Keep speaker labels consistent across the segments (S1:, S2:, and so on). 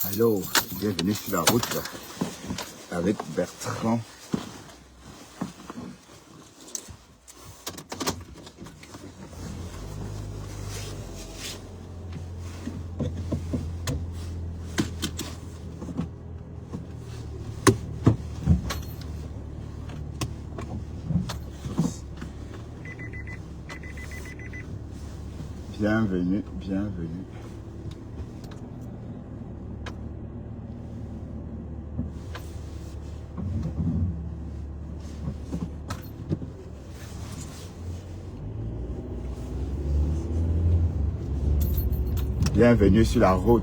S1: Allô, bienvenue sur la route avec Bertrand. Bienvenue, bienvenue. Bienvenue sur la route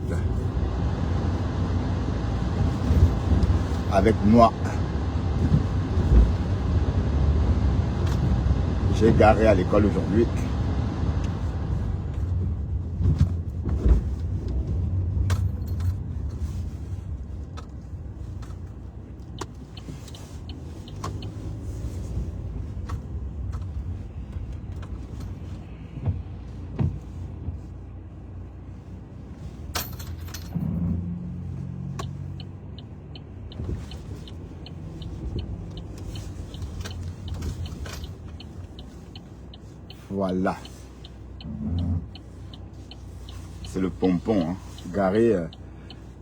S1: avec moi. J'ai garé à l'école aujourd'hui. Voilà. C'est le pompon, hein. Garé.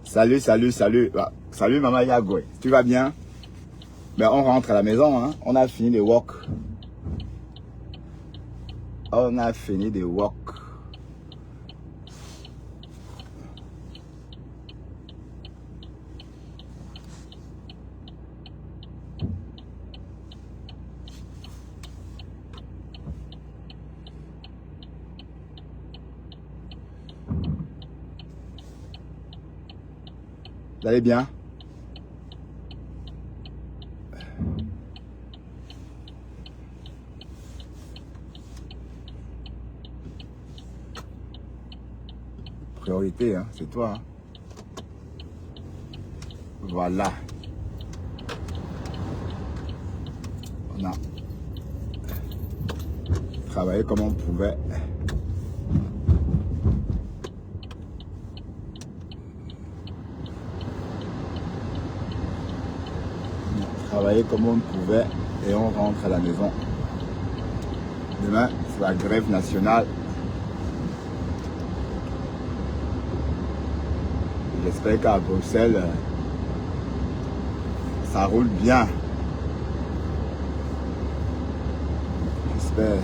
S1: Salut, salut, salut. Ah, salut Maman Yagoué. Tu vas bien? Ben, on rentre à la maison, hein. On a fini les walks. On a fini des walks. Vous allez bien? Priorité, hein, c'est toi. Hein. Voilà. On a travaillé comme on pouvait. Travailler comme on pouvait et on rentre à la maison. Demain, c'est la grève nationale. J'espère qu'à Bruxelles, ça roule bien. J'espère.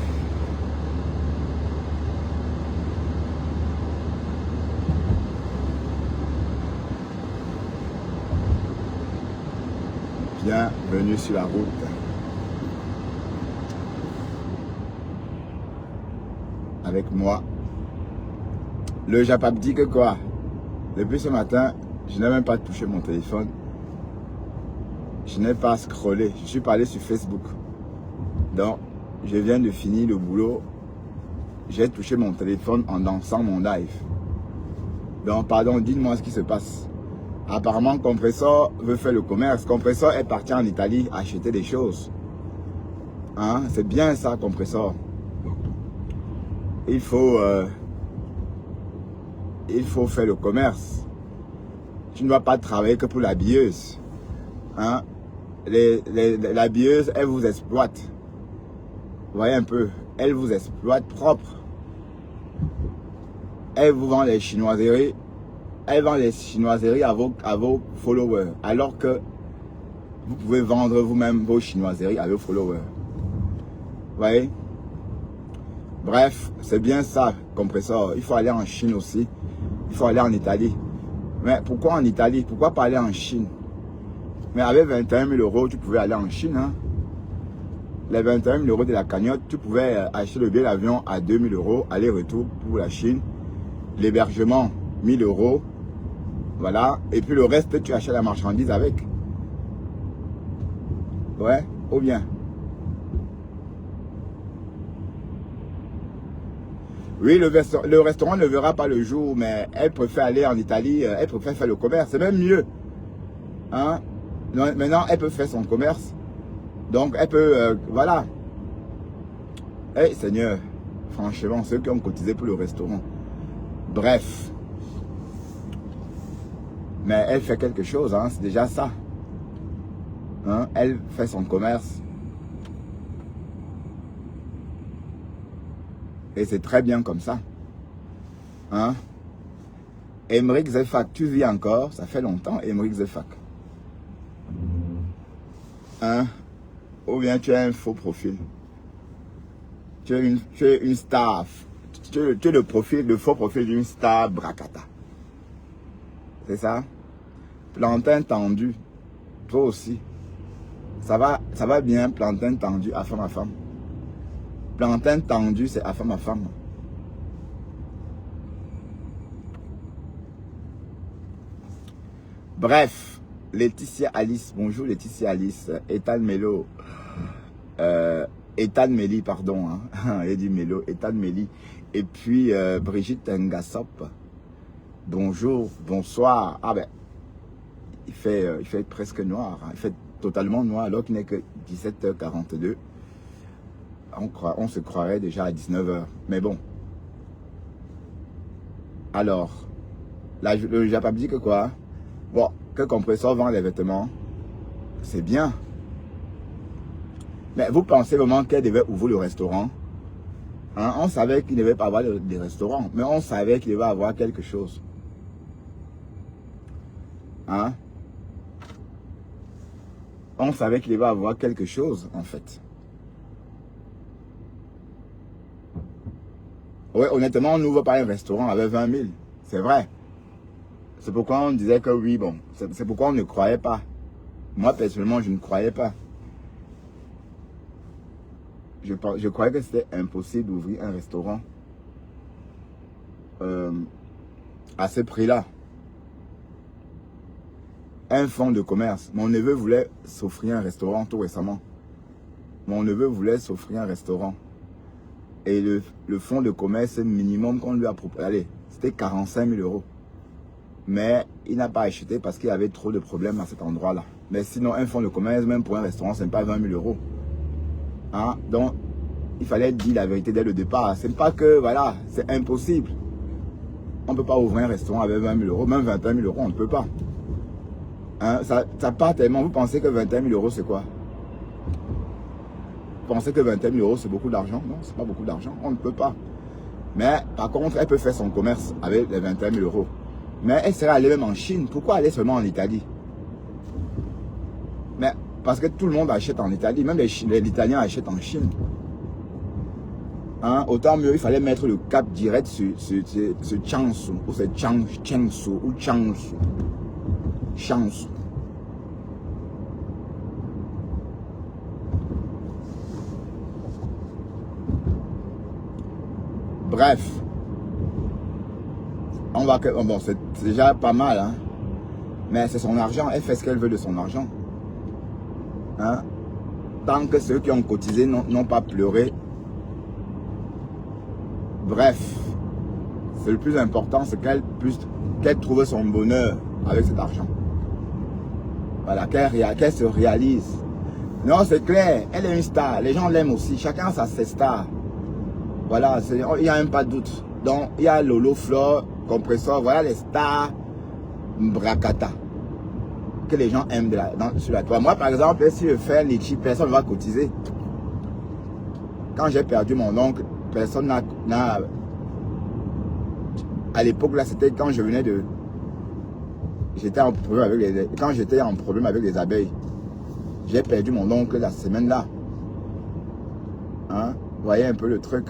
S1: Bienvenue sur la route. Avec moi. Le Japap dit que quoi? Depuis ce matin, je n'ai même pas touché mon téléphone. Je n'ai pas scrollé. Je suis pas allé sur Facebook. Donc, je viens de finir le boulot. J'ai touché mon téléphone en dansant mon live. Donc, pardon, dites-moi ce qui se passe. Apparemment, Compressor veut faire le commerce. Compressor est parti en Italie acheter des choses. Hein? C'est bien ça, Compressor. Il faut faire le commerce. Tu ne dois pas travailler que pour la billeuse. Hein? La billeuse, elle vous exploite. Vous voyez un peu, elle vous exploite propre. Elle vous vend les chinoiseries. Elle vend les chinoiseries à vos followers. Alors que vous pouvez vendre vous-même vos chinoiseries à vos followers. Vous voyez? Bref, c'est bien ça, Compressor. Il faut aller en Chine aussi. Il faut aller en Italie. Mais pourquoi en Italie? Pourquoi pas aller en Chine? Mais avec 21 000 euros, tu pouvais aller en Chine. Hein? Les 21 000 euros de la cagnotte, tu pouvais acheter le billet d'avion à 2 000 euros, aller-retour pour la Chine. L'hébergement, 1 000 euros. Voilà. Et puis le reste, tu achètes la marchandise avec. Ouais, ou bien. Oui, le restaurant ne verra pas le jour, mais elle préfère aller en Italie, elle préfère faire le commerce. C'est même mieux. Hein? Maintenant, elle peut faire son commerce. Donc, elle peut, voilà. Eh, Seigneur, franchement, ceux qui ont cotisé pour le restaurant. Bref. Mais elle fait quelque chose, hein, c'est déjà ça. Hein, elle fait son commerce. Et c'est très bien comme ça. Hein? Emeric Zefak, tu vis encore? Ça fait longtemps, Emeric Zefak. Hein? Ou bien tu as un faux profil. Tu es une star. Tu es le faux profil d'une star bracata. C'est ça? Plantain tendu. Toi aussi. Ça va bien, plantain tendu, à femme à femme. Plantain tendu, c'est à femme à femme. Bref, Laetitia Alice. Bonjour Laetitia Alice. Ethan Melo. Ethan Meli, pardon. Hein. Il dit Melo. Ethan Meli. Et puis Brigitte Ngassop. Bonjour, bonsoir. Ah ben, il fait presque noir. Hein. Il fait totalement noir alors qu'il n'est que 17h42. On se croirait déjà à 19h. Mais bon. Alors, là, le Japon dit que quoi? Bon, que Compressor vend les vêtements, c'est bien. Mais vous pensez vraiment qu'elle devait ouvrir le restaurant? Hein? On savait qu'il ne devait pas avoir des restaurants, mais on savait qu'il devait avoir quelque chose. Hein? On savait qu'il devait avoir quelque chose, en fait. Oui, honnêtement, on n'ouvre pas un restaurant avec 20 000. C'est vrai. C'est pourquoi on disait que oui, bon. C'est pourquoi on ne croyait pas. Moi, personnellement, je ne croyais pas. Je croyais que c'était impossible d'ouvrir un restaurant à ce prix-là. Un fonds de commerce. Mon neveu voulait s'offrir un restaurant tout récemment. Mon neveu voulait s'offrir un restaurant. Et le fonds de commerce minimum qu'on lui a proposé, allez, c'était 45 000 €. Mais il n'a pas acheté parce qu'il y avait trop de problèmes à cet endroit-là. Mais sinon, un fonds de commerce, même pour un restaurant, ce n'est pas 20 000 €. Hein? Donc, il fallait dire la vérité dès le départ. Ce n'est pas que, voilà, c'est impossible. On ne peut pas ouvrir un restaurant avec 20 000 €, même 21 000 €, on ne peut pas. Hein? Ça part tellement. Vous pensez que 21 000 € c'est quoi? Vous pensez que 21 000 € c'est beaucoup d'argent? Non, c'est pas beaucoup d'argent. On ne peut pas. Mais par contre, elle peut faire son commerce avec les 21 000 €. Mais elle serait allée même en Chine. Pourquoi aller seulement en Italie? Mais parce que tout le monde achète en Italie. Même les Italiens achètent en Chine. Hein? Autant mieux, il fallait mettre le cap direct sur Changshu. Ou c'est Changshu. Ou Changshu. Changshu. Bref. On va que, bon, c'est déjà pas mal, hein. Mais c'est son argent. Elle fait ce qu'elle veut de son argent. Hein? Tant que ceux qui ont cotisé n'ont pas pleuré. Bref. C'est le plus important, c'est qu'elle trouve son bonheur avec cet argent. Voilà, qu'elle se réalise. Non, c'est clair. Elle est une star. Les gens l'aiment aussi. Chacun a ses stars. Voilà, il n'y a même pas de doute. Donc, il y a Lolo, Flore, Compressor, voilà les stars bracata que les gens aiment sur la toile. Moi, par exemple, si je fais un litchi, personne ne va cotiser. Quand j'ai perdu mon oncle, personne n'a... À l'époque, là, c'était quand je venais de... J'étais en problème avec quand j'étais en problème avec les abeilles. J'ai perdu mon oncle la semaine-là. Hein? Vous voyez un peu le truc.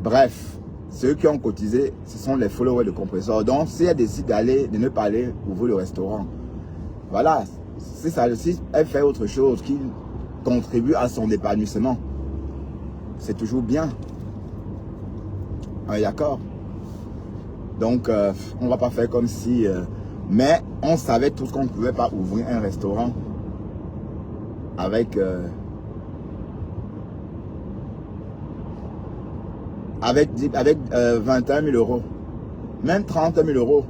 S1: Bref. Ceux qui ont cotisé, ce sont les followers de Compressor. Donc, si elle décide de ne pas aller ouvrir le restaurant, voilà, si elle fait autre chose qui contribue à son épanouissement, c'est toujours bien. D'accord? Donc, on ne va pas faire comme si... mais on savait tous qu'on ne pouvait pas ouvrir un restaurant avec 21 000 €. Même 30 000 €.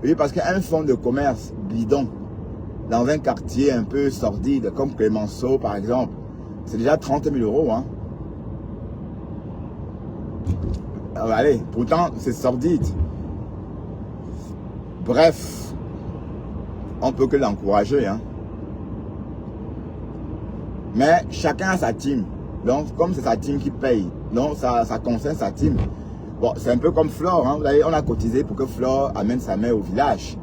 S1: Oui, parce qu'un fonds de commerce bidon, dans un quartier un peu sordide, comme Clémenceau par exemple, c'est déjà 30 000 €. Hein. Allez, pourtant c'est sordide. Bref, on peut que l'encourager, hein. Mais chacun a sa team. Donc, comme c'est sa team qui paye, donc ça concerne sa team. Bon, c'est un peu comme Flore, hein. Vous savez, on a cotisé pour que Flore amène sa mère au village.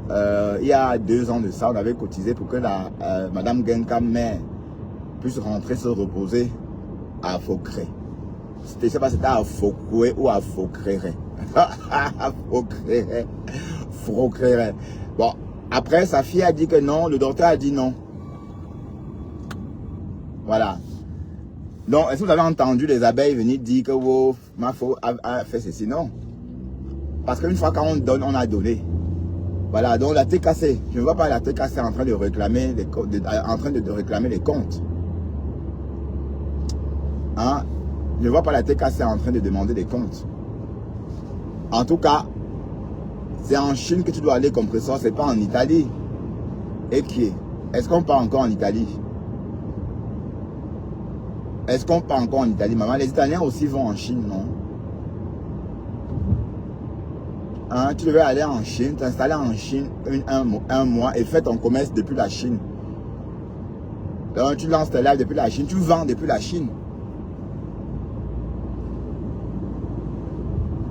S1: Il y a 2 ans de ça, on avait cotisé pour que Madame Genka mère puisse rentrer se reposer à Faucré. Je ne sais pas si c'était à Faucoué ou à Faucré. Faucré. Bon, après, sa fille a dit que non, le docteur a dit non. Voilà. Donc, est-ce que vous avez entendu les abeilles venir dire que oh, ma faux a fait ceci? Non. Parce qu'une fois qu'on donne, on a donné. Voilà, donc la TKC, je ne vois pas la TKC en train de réclamer les comptes. Hein? Je ne vois pas la TKC en train de demander des comptes. En tout cas, c'est en Chine que tu dois aller compresseur, c'est pas en Italie. Et qui est? Est-ce qu'on part encore en Italie? Est-ce qu'on part encore en Italie, maman? Les Italiens aussi vont en Chine, non? Hein, tu devais aller en Chine, t'installer en Chine un mois et faire ton commerce depuis la Chine. Donc tu lances tes lives depuis la Chine, tu vends depuis la Chine.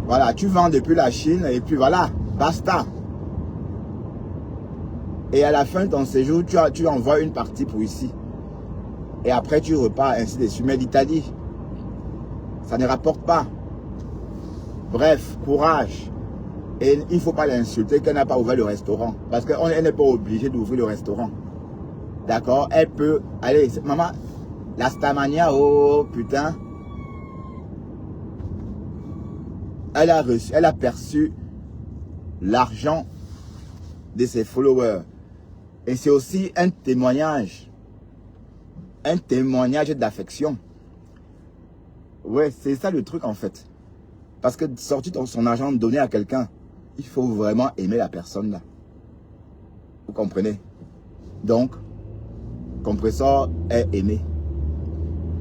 S1: Voilà, tu vends depuis la Chine et puis voilà, basta. Et à la fin de ton séjour, tu envoies une partie pour ici. Et après tu repars ainsi de suite. Mais l'Italie, ça ne rapporte pas. Bref, courage. Et il ne faut pas l'insulter qu'elle n'a pas ouvert le restaurant. Parce qu'elle n'est pas obligée d'ouvrir le restaurant. D'accord? Elle peut... Allez, maman, la Stamania, oh putain. Elle a perçu l'argent de ses followers. Et c'est aussi un témoignage. Un témoignage d'affection. Ouais, c'est ça le truc en fait. Parce que sortir son argent donné à quelqu'un, il faut vraiment aimer la personne là. Vous comprenez? Donc, Compressor est aimé.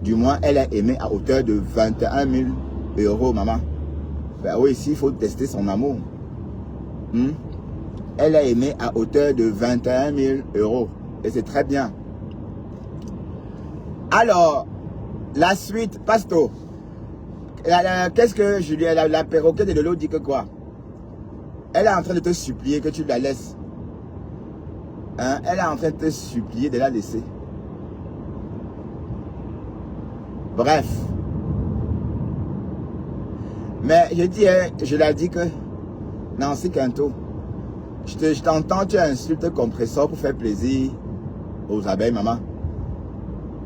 S1: Du moins, elle est aimée à hauteur de 21 000 €, maman. Ben oui, ici, il faut tester son amour. Elle est aimée à hauteur de 21 000 €. Et c'est très bien. Alors, la suite, Pasto. Qu'est-ce que Julie, la perroquette de Lolo dit que quoi? Elle est en train de te supplier que tu la laisses. Hein? Elle est en train de te supplier de la laisser. Bref. Mais je dis, je l'ai dit que Nancy Quinto, je t'entends, tu insultes Compressor pour faire plaisir aux abeilles, maman.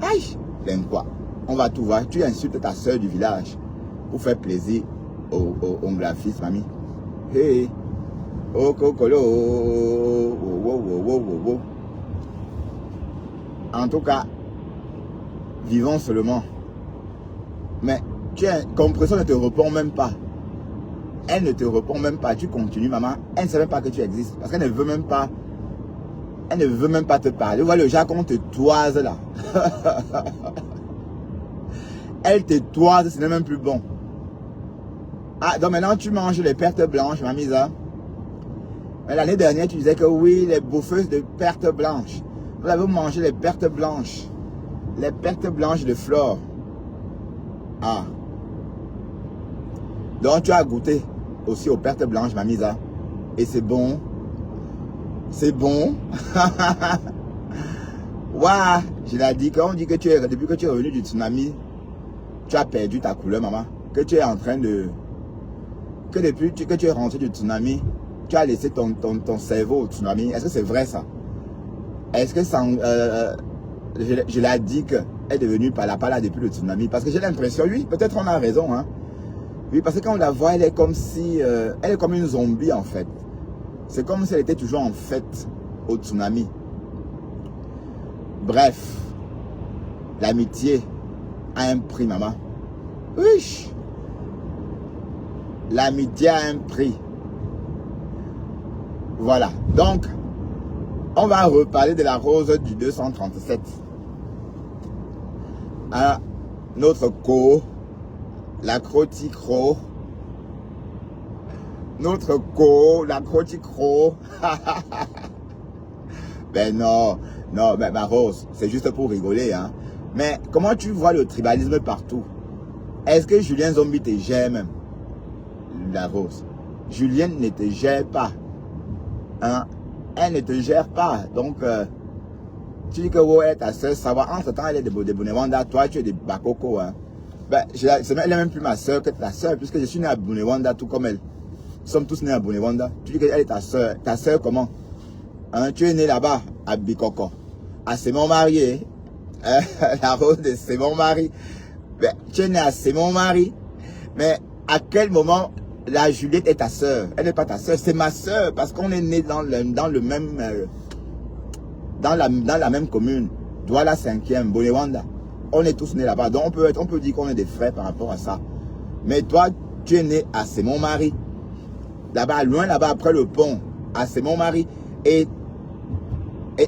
S1: Aïe, l'aime quoi? On va tout voir. Tu insultes ta soeur du village pour faire plaisir aux graphistes, mamie. Hey, oh cocolo, oh. En tout cas, vivons seulement. Mais Compressor ne te répond même pas. Elle ne te répond même pas. Tu continues, maman. Elle ne sait même pas que tu existes. Parce qu'elle ne veut même pas. Elle ne veut même pas te parler. Voilà le genre qu'on te toise là. Elle te toise, ce n'est même plus bon. Ah, donc maintenant tu manges les pertes blanches, ma mise. Mais l'année dernière, tu disais que oui, les bouffeuses de pertes blanches. Vous avez mangé les pertes blanches. Les pertes blanches de Flore. Ah. Donc tu as goûté aussi aux pertes blanches, ma mise. Et c'est bon. C'est bon. Waouh, je l'ai dit, quand on dit que depuis que tu es revenu du tsunami, tu as perdu ta couleur, maman. Que tu es en train de... Que depuis que tu es rentré du tsunami, tu as laissé ton cerveau au tsunami. Est-ce que c'est vrai ça? Est-ce que ça... je l'ai dit qu'elle est devenue pala depuis le tsunami. Parce que j'ai l'impression, oui, peut-être on a raison. Hein. Oui, parce que quand on la voit, elle est comme si... elle est comme une zombie en fait. C'est comme si elle était toujours en fête au tsunami. Bref, l'amitié a un prix, maman. Oui. L'amitié a un prix. Voilà. Donc, on va reparler de la rose du 237. À notre co, la croticro. Notre co, la croticro. Ben non, non, ben ma Rose, c'est juste pour rigoler, hein. Mais comment tu vois le tribalisme partout? Est-ce que Julien Zombie te gère même? La Rose. Julien ne te gère pas. Hein? Elle ne te gère pas. Donc, tu dis que ouais, elle est ta soeur, ça va. Entre temps, elle est de Bonewanda, toi, tu es de Bakoko. Hein? Ben, elle est même plus ma soeur que ta soeur, puisque je suis né à Bonewanda, tout comme elle. Nous sommes tous nés à Bonewanda. Tu dis qu'elle est ta soeur. Ta soeur, comment? Hein? Tu es né là-bas, à Bikoko. Ah, c'est mon mari. Hein? La Rose, c'est mon mari. Ben, tu es né à c'est mon mari. Mais à quel moment la Juliette est ta soeur? Elle n'est pas ta soeur, c'est ma soeur, parce qu'on est né dans le même dans la même commune. Douala 5e, Bonewanda. On est tous nés là-bas. Donc on peut dire qu'on est des frères par rapport à ça. Mais toi, tu es né à c'est mon mari. Là-bas, loin là-bas, après le pont. À c'est mon mari. Et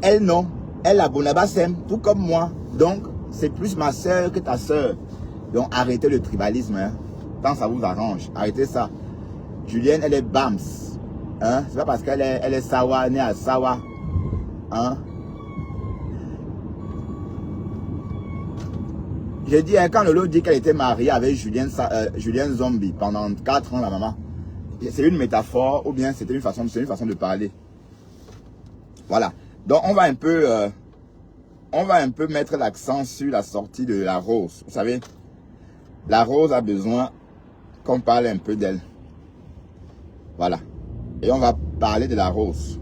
S1: elle, non. Elle a Bonabasem, tout comme moi. Donc, c'est plus ma soeur que ta soeur. Donc, arrêtez le tribalisme. Hein. Tant ça vous arrange. Arrêtez ça. Julienne, elle est Bams. Hein? C'est pas parce qu'elle est Sawa, née à Sawa. Hein? J'ai dit, hein, quand Lolo dit qu'elle était mariée avec Julien Zombie pendant 4 ans, la maman, c'est une métaphore ou bien c'était une façon de parler. Voilà. Donc, on va un peu mettre l'accent sur la sortie de la Rose. Vous savez, la Rose a besoin qu'on parle un peu d'elle. Voilà. Et on va parler de la Rose.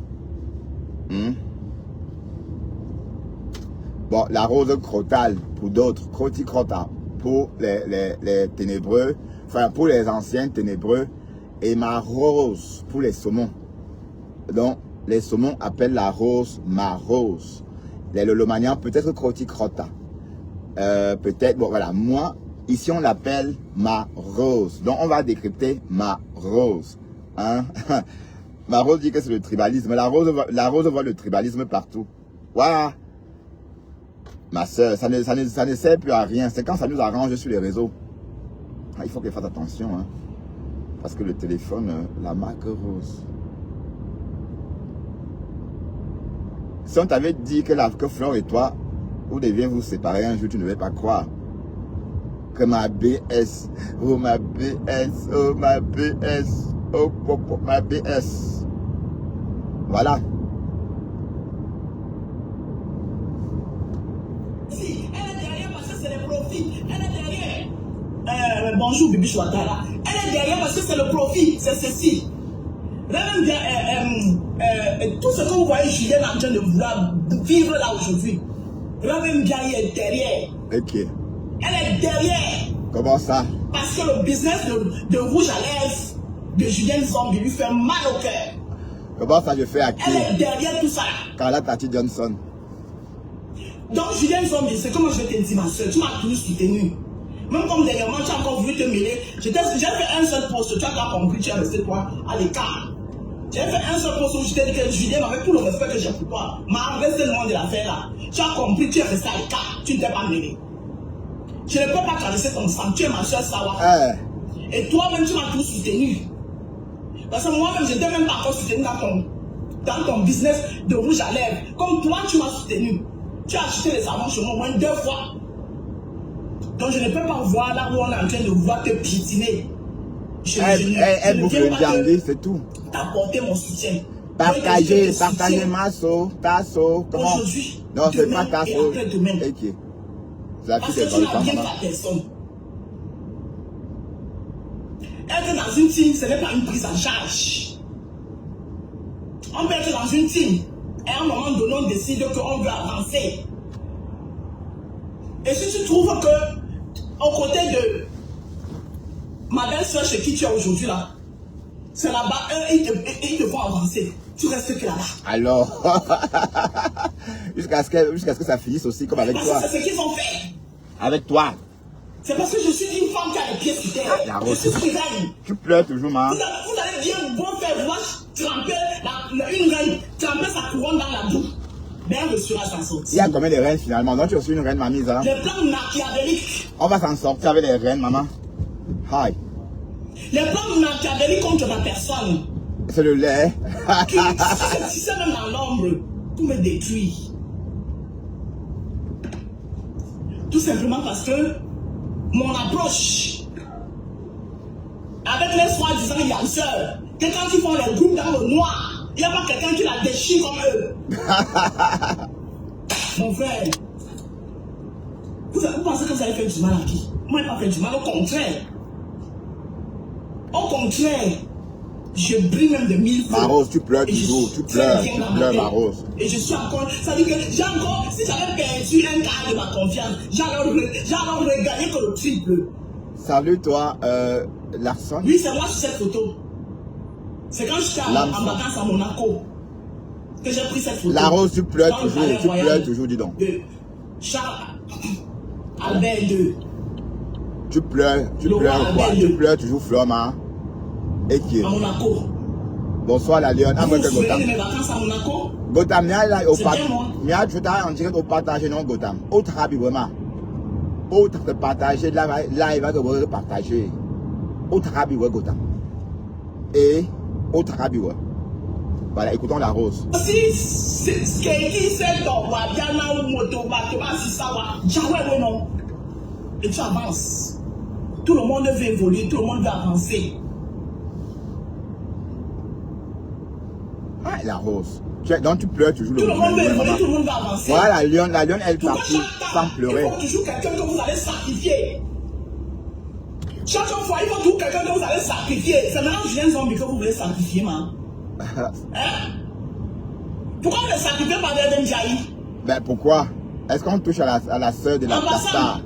S1: Bon, la Rose crotale pour d'autres, croticrota pour les ténébreux, enfin pour les anciens ténébreux, et ma Rose pour les saumons. Donc, les saumons appellent la Rose ma Rose. Les lolomaniens, peut-être croticrota. Peut-être, bon voilà, moi, ici on l'appelle ma Rose. Donc, on va décrypter ma Rose. Hein? Ma Rose dit que c'est le tribalisme. La Rose voit le tribalisme partout. Voilà. Ma soeur, ça ne sert plus à rien. C'est quand ça nous arrange sur les réseaux. Ah, il faut qu'elle fasse attention. Hein. Parce que le téléphone, la marque Rose. Si on t'avait dit que Flore et toi, vous deviez vous séparer un jour, tu ne vais pas croire. Que ma BS, oh ma BS, oh ma BS, oh ma BS. Voilà.
S2: Elle est derrière. Bonjour Bibi Chouatara. Elle est derrière parce que c'est le profit, c'est ceci. Même bien, tout ce que vous voyez Julien en train de vouloir vivre là aujourd'hui. Même bien, elle est derrière.
S1: Ok.
S2: Elle est derrière.
S1: Comment ça?
S2: Parce que le business de rouge à lèvres de Julien Zombie lui fait mal au cœur.
S1: Comment ça je fais à qui?
S2: Elle est derrière tout ça.
S1: Carla Tati Johnson.
S2: Donc Julien Zombie, c'est comme je te dis ma soeur, tu m'as toujours soutenu. Même comme dernièrement, tu as encore voulu te mêler. J'ai fait un seul poste, tu as pas compris, tu as resté toi à l'écart. J'ai fait un seul poste où je t'ai dit que Julien, avec tout le respect que j'ai pour toi, m'a resté le monde de l'affaire là. Tu as compris, tu es resté à l'écart, tu ne t'es pas mêlé. Je ne peux pas caresser ton sang, tu es ma soeur Sawa. Et toi-même, tu m'as tout soutenu. Parce que moi-même, je ne t'ai même pas encore soutenu dans ton business de rouge à lèvres. Comme toi, tu m'as soutenu. Tu as acheté les savons chez moi au moins 2 fois. Donc je ne peux pas voir là où on est en train de vouloir te piétiner.
S1: Elle bouffe le viande, c'est tout.
S2: T'apporter mon soutien.
S1: Partagez ma sauce, ta sauce. Comment?
S2: Aujourd'hui,
S1: non, c'est pas ta sauce.
S2: Ok. Parce que tu n'as bien ta personne. Être dans une team, ce n'est pas une prise en charge. On peut être dans une team et à un moment donné, on décide qu'on veut avancer. Et si tu trouves que, aux côtés de ma belle-soeur chez qui tu es aujourd'hui là, c'est là-bas, ils te font avancer. Tu restes que là-bas. Alors,
S1: jusqu'à ce que ça finisse aussi comme avec toi.
S2: Parce que c'est ce qu'ils ont fait.
S1: Avec toi.
S2: C'est parce que je suis une femme qui a les pieds sur terre. Je suis souveraine.
S1: Tu pleures toujours, maman.
S2: Vous allez bien bon faire voir tremper une reine, tremper sa couronne dans la boue. Mais elle sera s'en sortir.
S1: Il y a combien de reines finalement? Donc tu es aussi une reine, mamie, ça?
S2: Le plan machiavélique.
S1: On va s'en sortir avec les reines, maman. Hi.
S2: Les plans machiavéliques contre ma personne.
S1: C'est le lait.
S2: Si c'est même dans l'ombre, tout me détruit. Tout simplement parce que mon approche avec les soi-disant yanceurs, que quand ils font les groupes dans le noir, il n'y a pas quelqu'un qui la déchire comme eux. Mon frère, vous pensez que vous avez fait du mal à qui? Moi, je n'ai pas fait du mal, au contraire. Au contraire, je brille même de 1000 fois.
S1: Marose, tu pleures toujours, tu pleures, Marose.
S2: Et je suis encore, ça veut dire que j'ai encore, si j'avais perdu un quart de ma confiance, j'allais regagner que le triple.
S1: Salut toi, Larson.
S2: Oui, c'est moi sur cette photo. C'est quand j'étais en vacances à Monaco que j'ai pris cette photo.
S1: La Rose, tu pleures toujours, dis donc.
S2: Charles Albert II.
S1: Tu pleures quoi? Tu pleures toujours, Florma. Et qui?
S2: À Monaco.
S1: Bonsoir la Lyon.
S2: Vous vous souvenez de mes vacances à Monaco?
S1: Gotham,
S2: c'est bien moi.
S1: Je t'ai en direct au partage, non, Gotham. Autre rabi vraiment. Autre de partager, là, il va te partager. Autre rabi, Gotham. Et autre rabi, voilà, écoutons la Rose.
S2: Si ce qui est c'est dans Wadiana ou Moto, si ça va, Jawé, non. Et tu avances. Tout le monde veut évoluer, tout le monde veut avancer.
S1: Ah, la Rose. Donc tu pleures toujours.
S2: Tout le monde veut évoluer, tout le monde veut avancer.
S1: Voilà, la Lyon, elle partit sans pleurer.
S2: Il faut toujours quelqu'un que vous allez sacrifier. Chaque fois, il faut toujours quelqu'un que vous allez sacrifier. C'est maintenant Julien Zombie que vous voulez sacrifier, man. Hein? Pourquoi vous ne sacrifiez pas Deden Jaï?
S1: Ben pourquoi? Est-ce qu'on touche à la soeur de la star?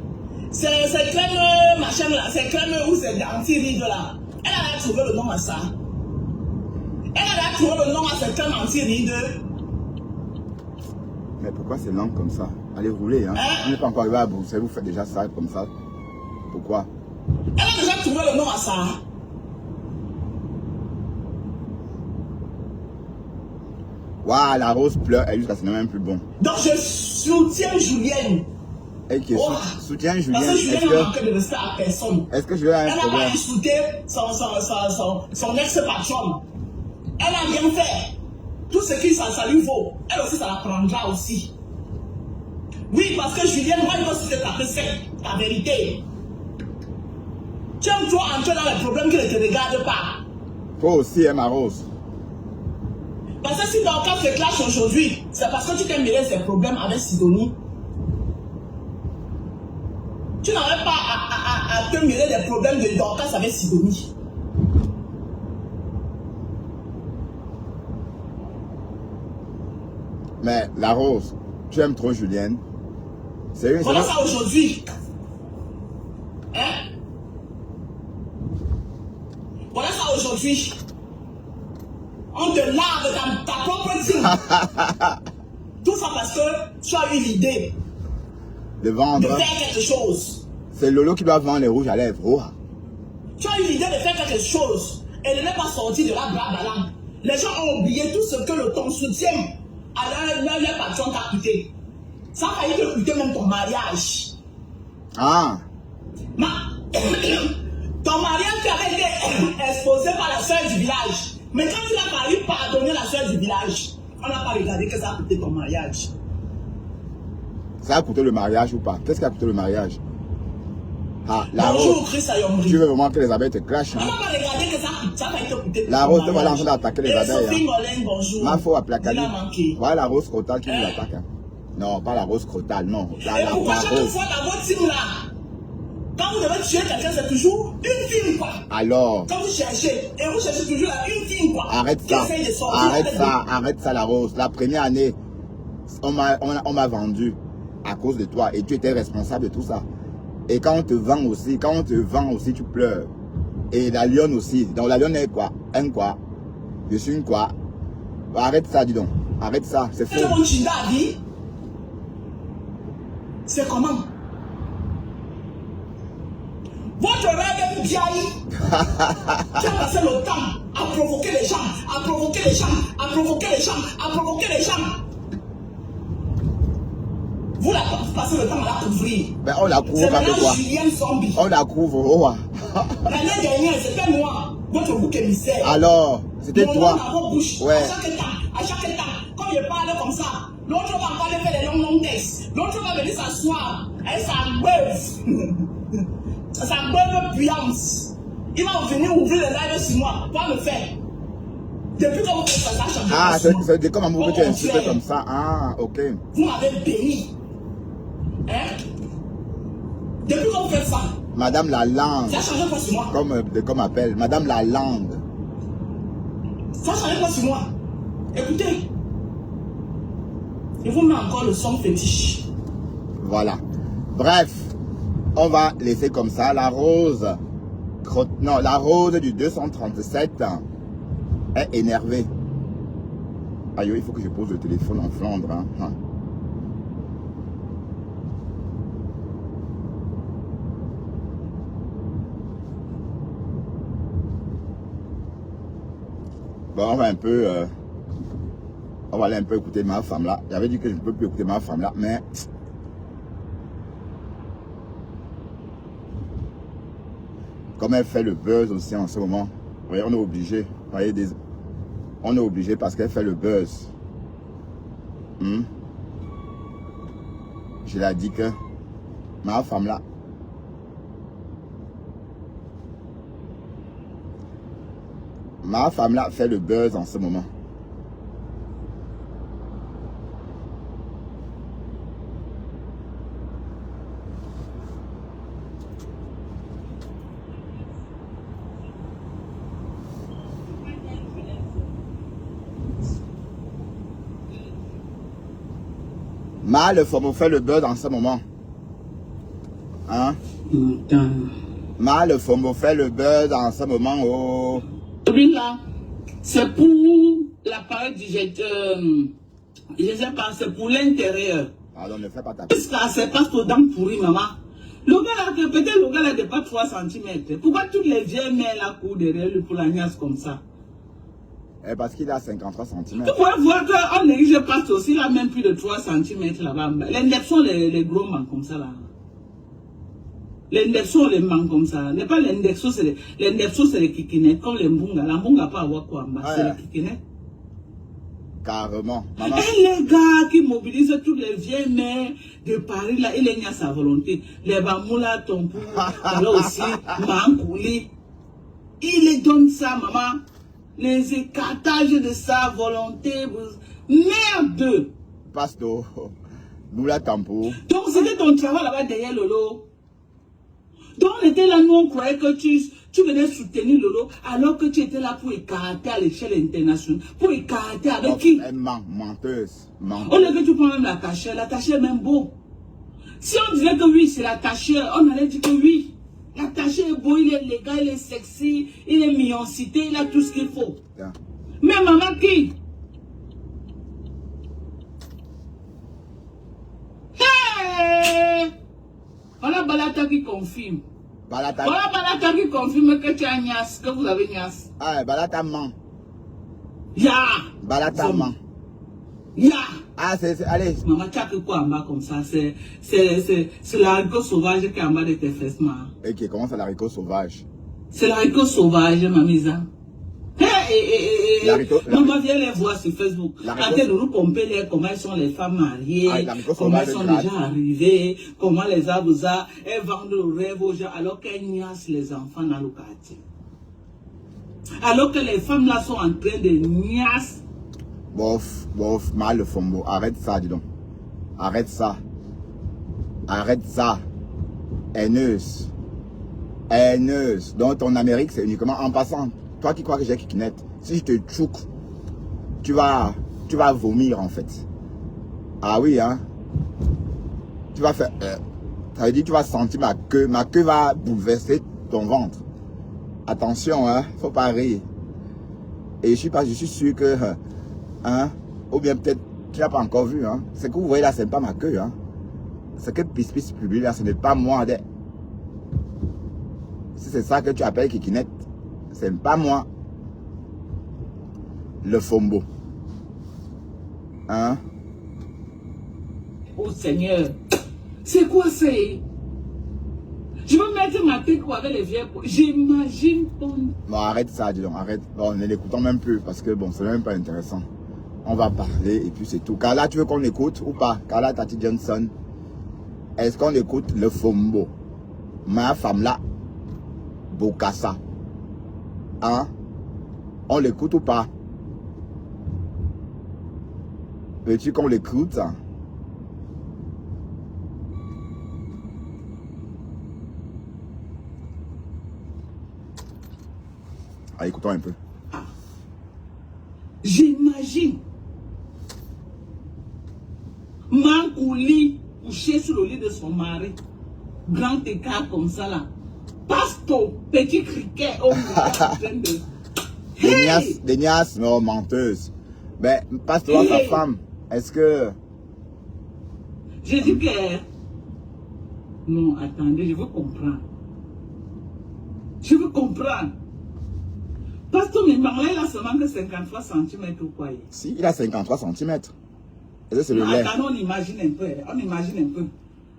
S2: C'est crème machin là, c'est crème ou c'est anti-ride là. Elle a trouvé le nom à ça. Elle a trouvé le nom à cette crème anti-ride.
S1: Mais pourquoi c'est long comme ça? Allez rouler, hein? On n'est pas encore arrivé à Bruxelles, vous faites déjà ça comme ça. Pourquoi?
S2: Elle a déjà trouvé le nom à ça.
S1: Waouh, la Rose pleure, elle jusqu'à ce n'est même plus bon.
S2: Donc je soutiens Julienne.
S1: Elle qui soutient Julien.
S2: Parce que Julien n'a manqué de respect à personne.
S1: Est-ce que Julien a un
S2: problème? Elle n'a pas insulté son ex-patron. Elle n'a rien fait. Tout ce qui ça lui vaut, elle aussi ça la prendra aussi. Oui, parce que Julien, moi il va se taper sec, la vérité. Tu aimes trop entrer dans les problèmes qui ne te regardent pas.
S1: Toi aussi, hein, ma Rose.
S2: Parce que si Dorcas se clash aujourd'hui, c'est parce que tu t'es mêlé ces problèmes avec Sidonie. Tu n'avais pas à te mêler des problèmes de Dorcas avec Sidonie.
S1: Mais la Rose, tu aimes trop Julienne. Sérieux?
S2: Voilà ça aujourd'hui. Hein? Voilà ça aujourd'hui. On te lave ta propre team. Tout ça parce que tu as eu l'idée
S1: de vendre.
S2: De faire quelque chose.
S1: C'est Lolo qui doit vendre les rouges à lèvres. Oh.
S2: Tu as eu l'idée de faire quelque chose et de ne pas sortir de la blague. Les gens ont oublié tout ce que ton soutien à leur patron t'a coûté. Ça a failli te coûter même ton mariage.
S1: Ah.
S2: Ton mariage qui avait été exposé par la soeur du village. Mais quand il a fallu pardonner la soeur du village, on n'a pas regardé que ça a coûté ton mariage.
S1: Ça a coûté le mariage ou pas? Qu'est-ce qui a coûté le mariage? Ah, la
S2: Bonjour,
S1: Rose.
S2: Chris Ayomri.
S1: Tu veux vraiment que les abeilles te clashent?
S2: On n'a pas regardé que ça a été coûté
S1: la Rose, tu vas lancer d'attaquer les abeilles.
S2: Sophie Molène, bonjour.
S1: Ma faut appeler la voilà la Rose Crotale qui nous attaque. Hein. Non, pas la Rose Crotale, non.
S2: Et pourquoi chaque fois dans votre team là, quand vous devez tuer quelqu'un, c'est toujours une fille quoi. Alors. Quand vous cherchez, et vous cherchez toujours là, une fille quoi.
S1: Arrête ça. Arrête ça la Rose. La première année, on m'a vendu à cause de toi et tu étais responsable de tout ça. Et quand on te vend aussi, tu pleures. Et la lionne aussi. Donc la lionne est quoi? Un quoi? Je suis une quoi? Arrête ça, dis donc. Arrête ça, c'est faux.
S2: C'est comment? Votre rêve Diaye qui a passé le temps à provoquer les gens, à provoquer les gens, à provoquer les gens, à provoquer les gens. Vous passez le temps à la couvrir.
S1: Ben, on la couvre
S2: C'est
S1: parce que
S2: maintenant
S1: quoi?
S2: Julien Zombie.
S1: On la couvre, oh.
S2: L'année dernière, c'était moi, votre bouc émissaire.
S1: Alors, c'était toi.
S2: Ouais. À chaque étape, quand je parle comme ça, l'autre va encore faire des longs textes. L'autre va venir s'asseoir avec sa beuve. Sa beuve puissance. Il va venir ouvrir le live sur moi pour me faire. Depuis que vous faites ça, ça
S1: ah, c'est comme un mot que tu as insulté comme ça. Ah, ok.
S2: Vous m'avez béni. Hein? Depuis que vous faites ça.
S1: Madame la langue.
S2: Ça a changé quoi sur moi?
S1: Comme appelle. Madame la langue.
S2: Ça a changé quoi sur moi? Écoutez. Il vous met encore le son fétiche.
S1: Voilà. Bref. On va laisser comme ça. La rose. Non, la rose du 237 est énervée. Aïe, il faut que je pose le téléphone en Flandre. Hein. Bon, on va un peu... on va aller un peu écouter ma femme là. J'avais dit que je ne peux plus écouter ma femme là, mais... Comme elle fait le buzz aussi en ce moment. Vous voyez, on est obligé. Vous voyez, on est obligé parce qu'elle fait le buzz. Je l'ai dit que ma femme là, fait le buzz en ce moment. Le FOMO fait le buzz en ce moment. Hein? Le FOMO fait le buzz en ce moment. Oh.
S3: Lui là, c'est pour l'appareil digesteur. Je sais pas, c'est pour l'intérieur.
S1: Alors ne fais pas ta
S3: Parce que ça se passe aux dents pourries, maman. Le gars là, peut-être le gars là de pas 3 cm. Pourquoi toutes les vieilles mères là courent derrière lui pour la niasse comme ça?
S1: Parce qu'il a 53 cm.
S3: Tu pourrais voir qu'en néglige passe aussi, il a même plus de 3 cm là-bas. L'index sont les gros manques comme ça là. L'index sont les manques comme ça. N'est pas l'index, c'est les kikinettes. Comme les mbunga. La mbunga pas avoir quoi en bas. C'est les kikinettes.
S1: Carrément. Maman.
S3: Et les gars qui mobilisent toutes les vieilles mères de Paris là, il est à sa volonté. Les Bamoula, Tompou, là aussi, Mankouli. Il les donne ça, maman. Les écartages de sa volonté. Merde!
S1: Pasto. Moula Tampo.
S3: Donc c'était ton travail là-bas derrière Lolo. Donc on était là, nous on croyait que tu venais soutenir Lolo alors que tu étais là pour écarter à l'échelle internationale. Pour écarter avec qui?
S1: Menteuse.
S3: On est que tu prends même la tachère est même beau. Si on disait que oui, c'est la tachère, on allait dire que oui. La tachère est beau, il est légal, il est sexy, il est mignoncité, il a tout ce qu'il faut.
S1: Yeah.
S3: Mais maman qui? Hey! Voilà Balata qui confirme. Voilà Balata qui confirme que tu as Nias, que vous avez Nias.
S1: Ah, Balata ment.
S3: Ya!
S1: Balata ment.
S3: Ya!
S1: Ah, allez.
S3: Maman, tu as que quoi en bas comme ça? C'est l'haricot sauvage qui est en bas de tes fesses, maman.
S1: Ok, comment c'est l'haricot sauvage?
S3: C'est l'haricot sauvage, mamisa. Maman, viens les voir sur Facebook. Quand elle nous pomper comment elles sont les femmes mariées, comment elles sont déjà arrivées, comment les abouza, elles vendent le rêve aux gens alors qu'elles niassent les enfants dans le quartier. Alors que les femmes là sont en train de niasser.
S1: Bof, mal le fombo. Arrête ça, dis donc. Arrête ça. Arrête ça. Haineuse. Donc ton Amérique, c'est uniquement en passant. Toi qui crois que j'ai kikinette, si je te tchouk, tu vas vomir en fait. Ah oui, hein. Tu vas faire... ça veut dire que tu vas sentir ma queue. Ma queue va bouleverser ton ventre. Attention, hein. Faut pas rire. Et je suis sûr que... hein, ou bien peut-être tu n'as pas encore vu, hein. Ce que vous voyez là, c'est pas ma queue, hein. Ce que Pis publie là, ce n'est pas moi. Si c'est ça que tu appelles kikinette, c'est pas moi. Le fombo. Hein?
S3: Oh Seigneur. C'est quoi c'est? Je veux mettre ma tête avec les vieux. J'imagine ton...
S1: Bon, arrête ça, dis donc, arrête. Bon, ne l'écoutons même plus parce que bon, c'est même pas intéressant. On va parler et puis c'est tout. Carla, tu veux qu'on écoute ou pas? Carla Tati Johnson. Est-ce qu'on écoute le Fombo? Ma femme là, Bokassa. Hein? On l'écoute ou pas? Veux-tu qu'on l'écoute? Ah, écoutons un peu.
S3: J'imagine Mankouli couché sur le lit de son mari. Grand écart comme ça là. Pasto, petit criquet. Oh, en train de...
S1: Des niasses, non, menteuses. Ben, passe-toi ta femme. Est-ce que...
S3: Je dis que... Non, attendez, je veux comprendre. Je veux comprendre. Parce que mes mamans, il a seulement que 53 cm ou quoi.
S1: Si, il a 53 cm. Et ça, c'est le lait.
S3: Attends, on imagine un peu. On imagine un peu.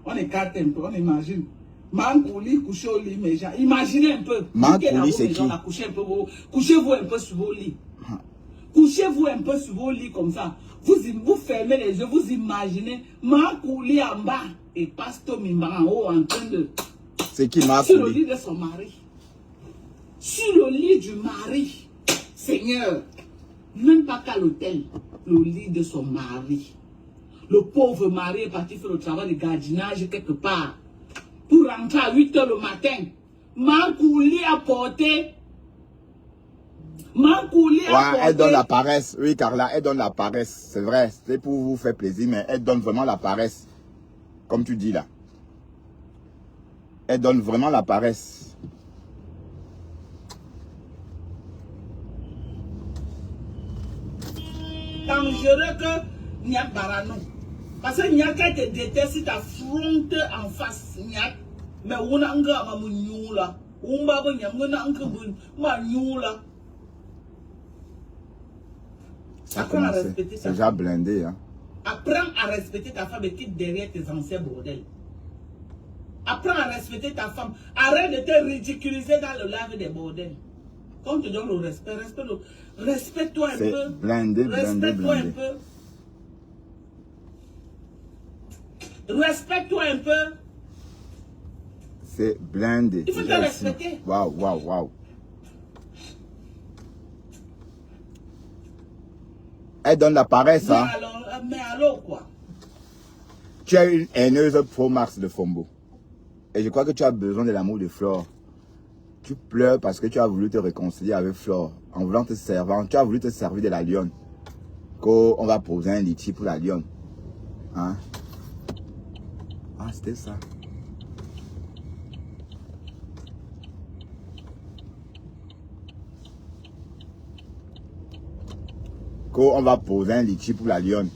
S3: On écarte un peu, on imagine. Mankouli couché au lit, mes gens. Imaginez un peu.
S1: Mankouli, c'est qui?
S3: Couchez-vous un peu sur vos lits. Couchez-vous un peu sur vos lits comme ça. Vous fermez les yeux, vous imaginez Mankouli en bas et Pasteur Mimba en haut en train de...
S1: C'est qui Mankouli?
S3: Sur le lit de son mari. Sur le lit du mari. Seigneur. Même pas qu'à l'hôtel. Le lit de son mari. Le pauvre mari est parti faire le travail de gardinage quelque part. Pour rentrer à 8 h le matin. Mankouli a porté. Mankouli a porté.
S1: Elle donne la paresse. Oui, Carla, elle donne la paresse. C'est vrai, c'est pour vous faire plaisir, mais elle donne vraiment la paresse. Comme tu dis là. Elle donne vraiment la paresse.
S3: Dangereux que Niak Barano. Parce que Niak te déteste si t'affrontes en face Niak. Mais on a un gars à Mounioula. On va venir, on a un gars à Mounioula.
S1: Ça commence. C'est déjà blindé. Hein.
S3: Apprends à respecter ta femme et quitte derrière tes anciens bordels. Apprends à respecter ta femme. Arrête de te ridiculiser dans le lave des bordels. Quand tu donnes le respect, respecte-toi un peu.
S1: Blindé,
S3: respecte-toi un peu. Respecte-toi un peu.
S1: C'est blindé.
S3: Il faut te respecter.
S1: Waouh, waouh, waouh. Elle donne la paresse, hein.
S3: Mais alors quoi?
S1: Tu as une haineuse pro max de Fombo. Et je crois que tu as besoin de l'amour de Flore. Tu pleures parce que tu as voulu te réconcilier avec Flore. En voulant te servir. Tu as voulu te servir de la lionne. Qu'on va poser un litige pour la lionne. Hein? Ah, c'était ça. Qu'on va poser un litige pour la lionne.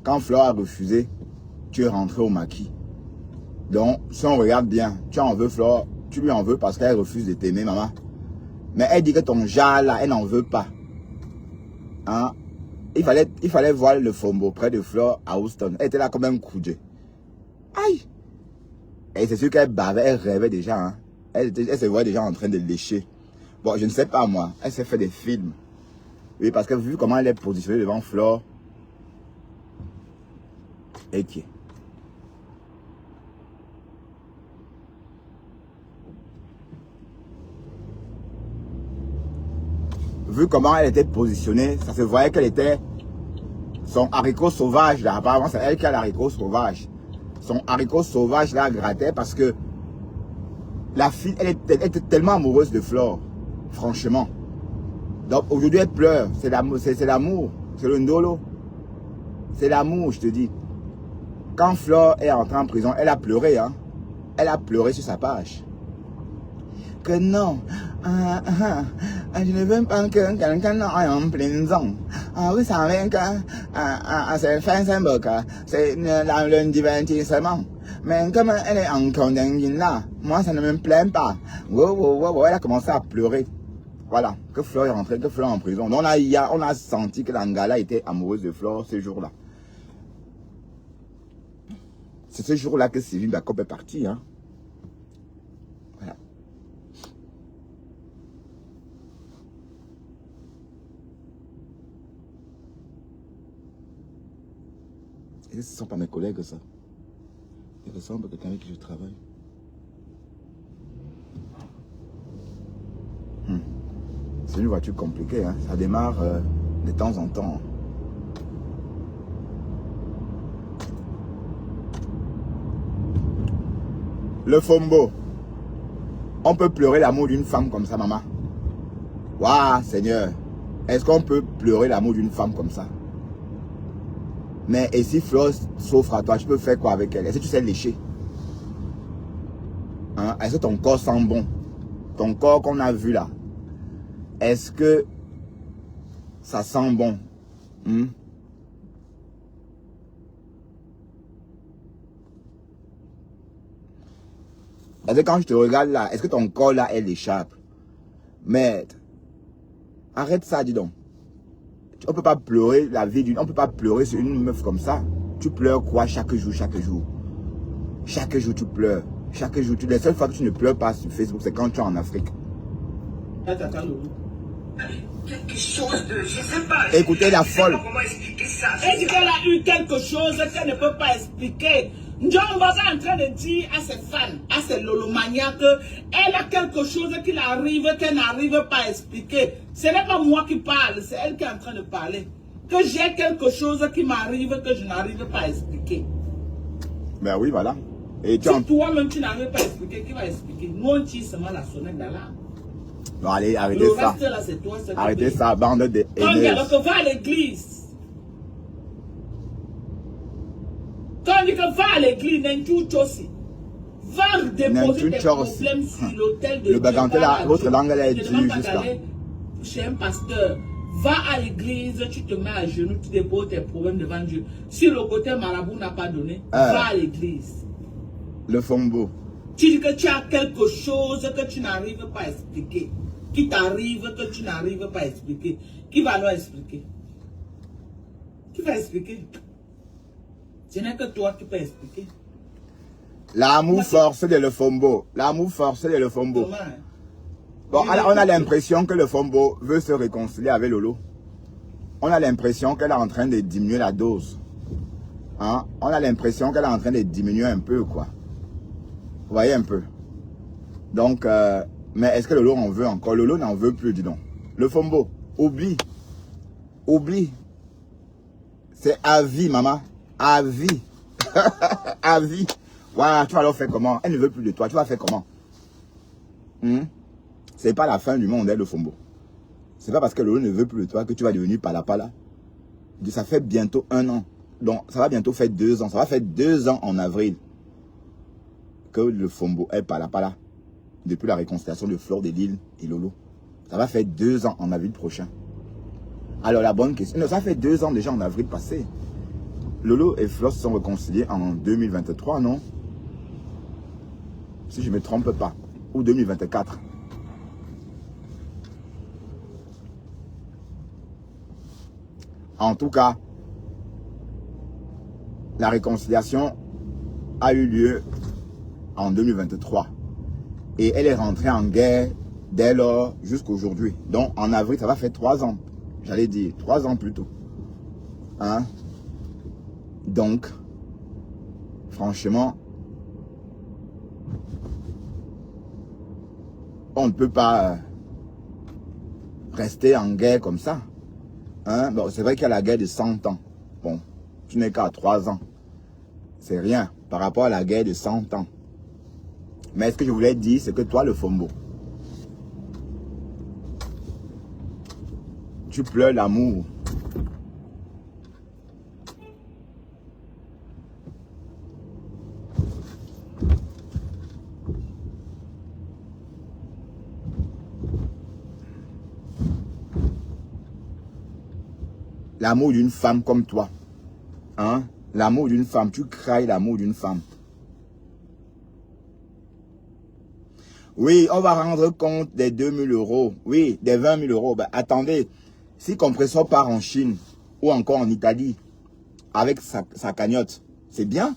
S1: Quand Flore a refusé, tu es rentré au maquis. Donc, si on regarde bien, tu en veux Flore, tu lui en veux parce qu'elle refuse de t'aimer, maman. Mais elle dit que ton genre là, elle n'en veut pas. Hein? Il fallait voir le Fombo près de Flore à Houston. Elle était là comme un coup de... Aïe! Et c'est sûr qu'elle bavait, elle rêvait déjà. Hein? Elle se voyait déjà en train de lécher. Bon, je ne sais pas moi. Elle s'est fait des films. Oui, parce que vu comment elle est positionnée devant Flore. Ok. Vu comment elle était positionnée, ça se voyait qu'elle était son haricot sauvage là. Apparemment, c'est elle qui a l'haricot sauvage. Son haricot sauvage là grattait parce que la fille, elle était tellement amoureuse de Flore. Franchement. Donc aujourd'hui, elle pleure. C'est l'amour. C'est le ndolo. C'est l'amour, je te dis. Quand Flore est entrée en prison, elle a pleuré. Hein. Elle a pleuré sur sa page. Que non, je ne veux pas que quelqu'un aille en prison. Vous savez que c'est fin symbolique, c'est le divertissement. Mais comme elle est encore là, moi ça ne me plaît pas. Elle a commencé à pleurer. Voilà, que Flore est rentrée, que Flore est en prison. Donc là, on a senti que l'Angala était amoureuse de Flore ce jour-là. C'est ce jour-là que Sylvie Bakop est partie. Hein. Voilà. Et ce ne sont pas mes collègues, ça. Ils ressemblent à quelqu'un avec qui je travaille. C'est une voiture compliquée. Hein. Ça démarre de temps en temps. Le Fombo. On peut pleurer l'amour d'une femme comme ça, maman. Waouh, Seigneur. Est-ce qu'on peut pleurer l'amour d'une femme comme ça? Mais et si Flore s'offre à toi, tu peux faire quoi avec elle? Est-ce que tu sais lécher? Hein? Est-ce que ton corps sent bon? Ton corps qu'on a vu là, est-ce que ça sent bon? Est-ce que quand je te regarde là, est-ce que ton corps là, elle échappe? Maître, arrête ça, dis donc. On ne peut pas pleurer la vie d'une... On ne peut pas pleurer sur une meuf comme ça. Tu pleures quoi chaque jour, chaque jour? Chaque jour, tu pleures. Chaque jour, les seules fois que tu ne pleures pas sur Facebook, c'est quand tu es en Afrique.
S2: Quelque chose de... Je sais pas.
S1: Écoutez la folle.
S2: Je sais pas comment expliquer ça.
S3: Elle dit qu'elle a eu quelque chose qu'elle ne peut pas expliquer. Njomba est en train de dire à ses fans, à ses lolomanias, qu'elle a quelque chose qu'il arrive, qu'elle n'arrive pas à expliquer. Ce n'est pas moi qui parle, c'est elle qui est en train de parler. Que j'ai quelque chose qui m'arrive que je n'arrive pas à expliquer.
S1: Ben oui, voilà. Et
S3: si toi-même tu n'arrives pas à expliquer, qui va expliquer? Nous on tire seulement la sonnette d'alarme.
S1: Non, allez, arrêtez
S3: le
S1: ça.
S3: Reste, là, toi,
S1: arrêtez ça, bande de haineux.
S3: Alors que va à l'église. Quand on dit que va à l'église, va déposer tes problèmes sur l'autel de
S1: le bagantel là, votre langue elle est dure juste là.
S3: Chez un pasteur, va à l'église, tu te mets à genoux, tu déposes tes problèmes devant Dieu. Si le côté marabout n'a pas donné, va à l'église.
S1: Le Fombo.
S3: Tu dis que tu as quelque chose que tu n'arrives pas à expliquer. Qui t'arrive que tu n'arrives pas à expliquer. Qui va leur expliquer? Qui va expliquer? Ce n'est que toi qui peux expliquer.
S1: L'amour forcé de le Fombo. L'amour forcé de le Fombo. Bon, alors, on a l'impression que le Fombo veut se réconcilier avec Lolo. On a l'impression qu'elle est en train de diminuer la dose. Hein? On a l'impression qu'elle est en train de diminuer un peu, quoi. Vous voyez un peu. Donc, mais est-ce que Lolo en veut encore? Lolo n'en veut plus, dis donc. Le Fombo, oublie. Oublie. C'est à vie, maman. À vie. À vie. Voilà, tu vas leur faire comment? Elle ne veut plus de toi. Tu vas faire comment? C'est pas la fin du monde, hein, le Fombo. C'est pas parce que Lolo ne veut plus de toi que tu vas devenir pala-pala. Ça fait bientôt 1 an. Donc, ça va bientôt faire 2 ans. Ça va faire 2 ans en avril que le Fombo est pala-pala. Depuis la réconciliation de Flore de Lille et Lolo. Ça va faire 2 ans en avril prochain. Alors, la bonne question... Non, ça fait 2 ans déjà en avril passé. Lolo et Flore se sont réconciliés en 2023, non? Si je ne me trompe pas. Ou 2024. En tout cas, la réconciliation a eu lieu en 2023. Et elle est rentrée en guerre dès lors jusqu'à aujourd'hui. Donc en avril, ça va faire 3 ans. J'allais dire 3 ans plus tôt. Hein? Donc, franchement, on ne peut pas rester en guerre comme ça. Hein? Bon, c'est vrai qu'il y a la guerre de 100 ans. Bon, tu n'es qu'à 3 ans. C'est rien par rapport à la guerre de 100 ans. Mais ce que je voulais dire, c'est que toi, le Fombo, tu pleures l'amour. L'amour d'une femme comme toi. Hein? L'amour d'une femme. Tu crailles l'amour d'une femme. Oui, on va rendre compte des 2000 €. Oui, des 20 000 €. Ben, attendez. Si Compressor part en Chine ou encore en Italie avec sa cagnotte, c'est bien.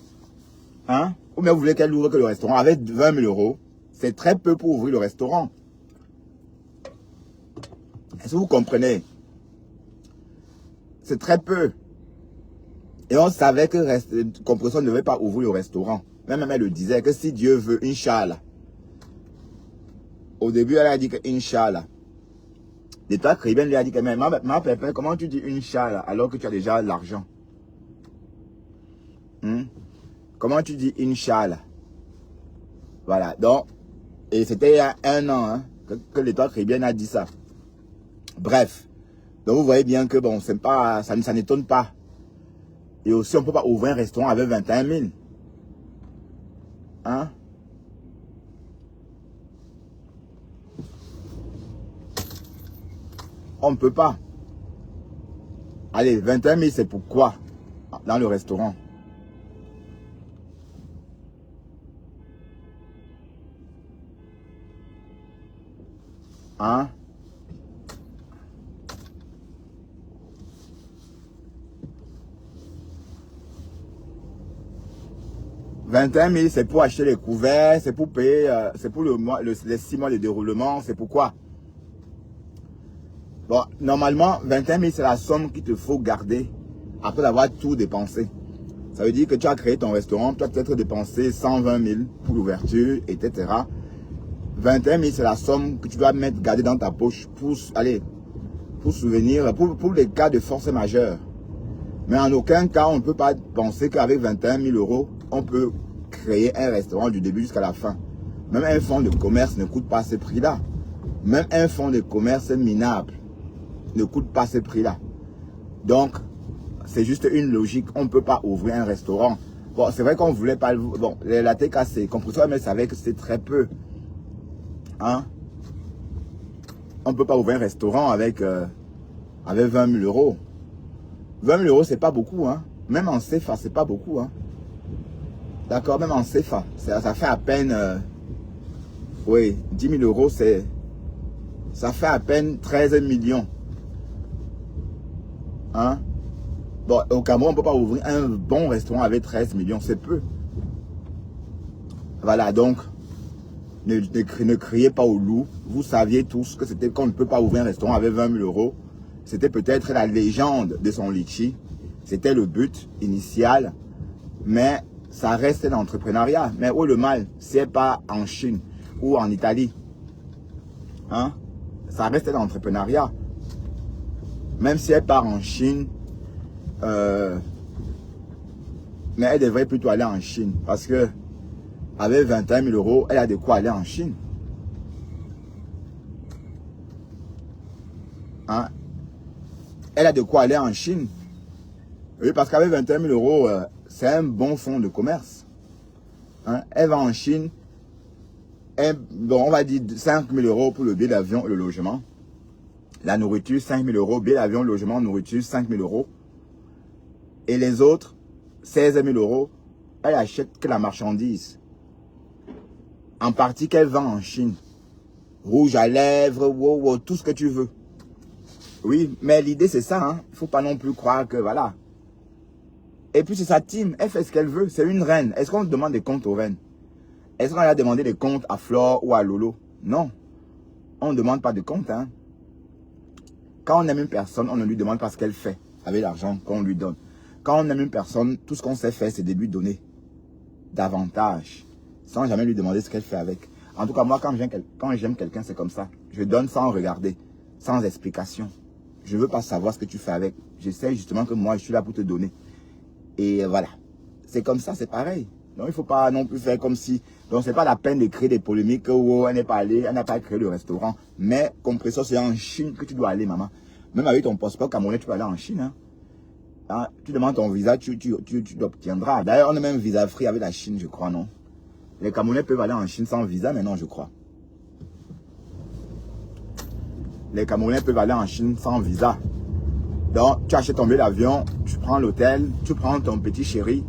S1: Hein? Ou bien vous voulez qu'elle ouvre que le restaurant avec 20 000 euros. C'est très peu pour ouvrir le restaurant. Est-ce que vous comprenez? C'est très peu. Et on savait que Compression ne devait pas ouvrir le restaurant. Même elle le disait que si Dieu veut, Inch'Allah. Au début, elle a dit que Inch'Allah. L'État caribéen lui a dit que ma pépin, comment tu dis Inch'Allah alors que tu as déjà l'argent? Comment tu dis Inch'Allah? Voilà. Donc, et c'était il y a 1 an hein, que l'État caribéen a dit ça. Bref. Donc vous voyez bien que bon, c'est pas, ça n'étonne pas. Et aussi, on ne peut pas ouvrir un restaurant avec 21 000. Hein? On ne peut pas. Allez, 21 000, c'est pourquoi dans le restaurant? Hein? « 21 000, c'est pour acheter les couverts, c'est pour payer, c'est pour les 6 mois de déroulement, c'est pourquoi? Bon, normalement, 21 000, c'est la somme qu'il te faut garder après avoir tout dépensé. Ça veut dire que tu as créé ton restaurant, tu as peut-être dépensé 120 000 pour l'ouverture, etc. 21 000, c'est la somme que tu dois garder dans ta poche pour, pour souvenir, pour les cas de force majeure. Mais en aucun cas, on ne peut pas penser qu'avec 21 000 euros, on peut créer un restaurant du début jusqu'à la fin. Même un fonds de commerce ne coûte pas ce prix-là. Même un fonds de commerce minable ne coûte pas ce prix-là. Donc, c'est juste une logique. On ne peut pas ouvrir un restaurant. Bon, c'est vrai qu'on ne voulait pas... Bon, la TKC, Compression mais savait que c'est très peu. Hein? On ne peut pas ouvrir un restaurant avec 20 000 euros. 20 000 euros, c'est pas beaucoup. Hein? Même en CFA, c'est pas beaucoup. Hein? D'accord, même en CFA, ça fait à peine, oui, 10 000 euros, ça fait à peine 13 millions. Hein? Bon, au Cameroun, on ne peut pas ouvrir un bon restaurant avec 13 millions, c'est peu. Voilà, donc, ne criez pas au loup. Vous saviez tous que c'était qu'on ne peut pas ouvrir un restaurant avec 20 000 euros. C'était peut-être la légende de son litchi. C'était le but initial, mais... ça reste l'entrepreneuriat. Mais où le mal? C'est pas en Chine ou en Italie. Hein? Ça reste l'entrepreneuriat. Même si elle part en Chine, mais elle devrait plutôt aller en Chine. Parce que avec 21 000 euros, elle a de quoi aller en Chine. Hein? Elle a de quoi aller en Chine. Oui, parce qu'avec 21 000 euros, c'est un bon fonds de commerce. Hein? Elle va en Chine, bon, on va dire 5 000 euros pour le billet d'avion et le logement. La nourriture, 5 000 euros. Billet d'avion, logement, nourriture, 5 000 euros. Et les autres, 16 000 euros. Elle achète que la marchandise. En partie qu'elle vend en Chine. Rouge à lèvres, wow, tout ce que tu veux. Oui, mais l'idée c'est ça. Hein? Il ne faut pas non plus croire que voilà. Et puis c'est sa team, elle fait ce qu'elle veut, c'est une reine. Est-ce qu'on demande des comptes aux reines? Est-ce qu'on a demandé des comptes à Flore ou à Lolo? Non, on ne demande pas de comptes. Hein. Quand on aime une personne, on ne lui demande pas ce qu'elle fait avec l'argent qu'on lui donne. Quand on aime une personne, tout ce qu'on sait faire, c'est de lui donner davantage, sans jamais lui demander ce qu'elle fait avec. En tout cas, moi, quand j'aime quelqu'un, c'est comme ça. Je donne sans regarder, sans explication. Je ne veux pas savoir ce que tu fais avec. Je sais justement que moi, je suis là pour te donner. Et voilà, c'est comme ça, c'est pareil. Donc il ne faut pas non plus faire comme si... Donc c'est pas la peine de créer des polémiques. Oh, elle n'est pas allée, elle n'a pas créé le restaurant. Mais Compression, c'est en Chine que tu dois aller, maman. Même avec ton passeport camerounais, tu peux aller en Chine. Hein. Hein? Tu demandes ton visa, tu l'obtiendras. D'ailleurs, on est même visa free avec la Chine, je crois, non? Les Camerounais peuvent aller en Chine sans visa, mais non, je crois. Les Camerounais peuvent aller en Chine sans visa. Donc, tu achètes ton billet d'avion, tu prends l'hôtel, tu prends ton petit chéri,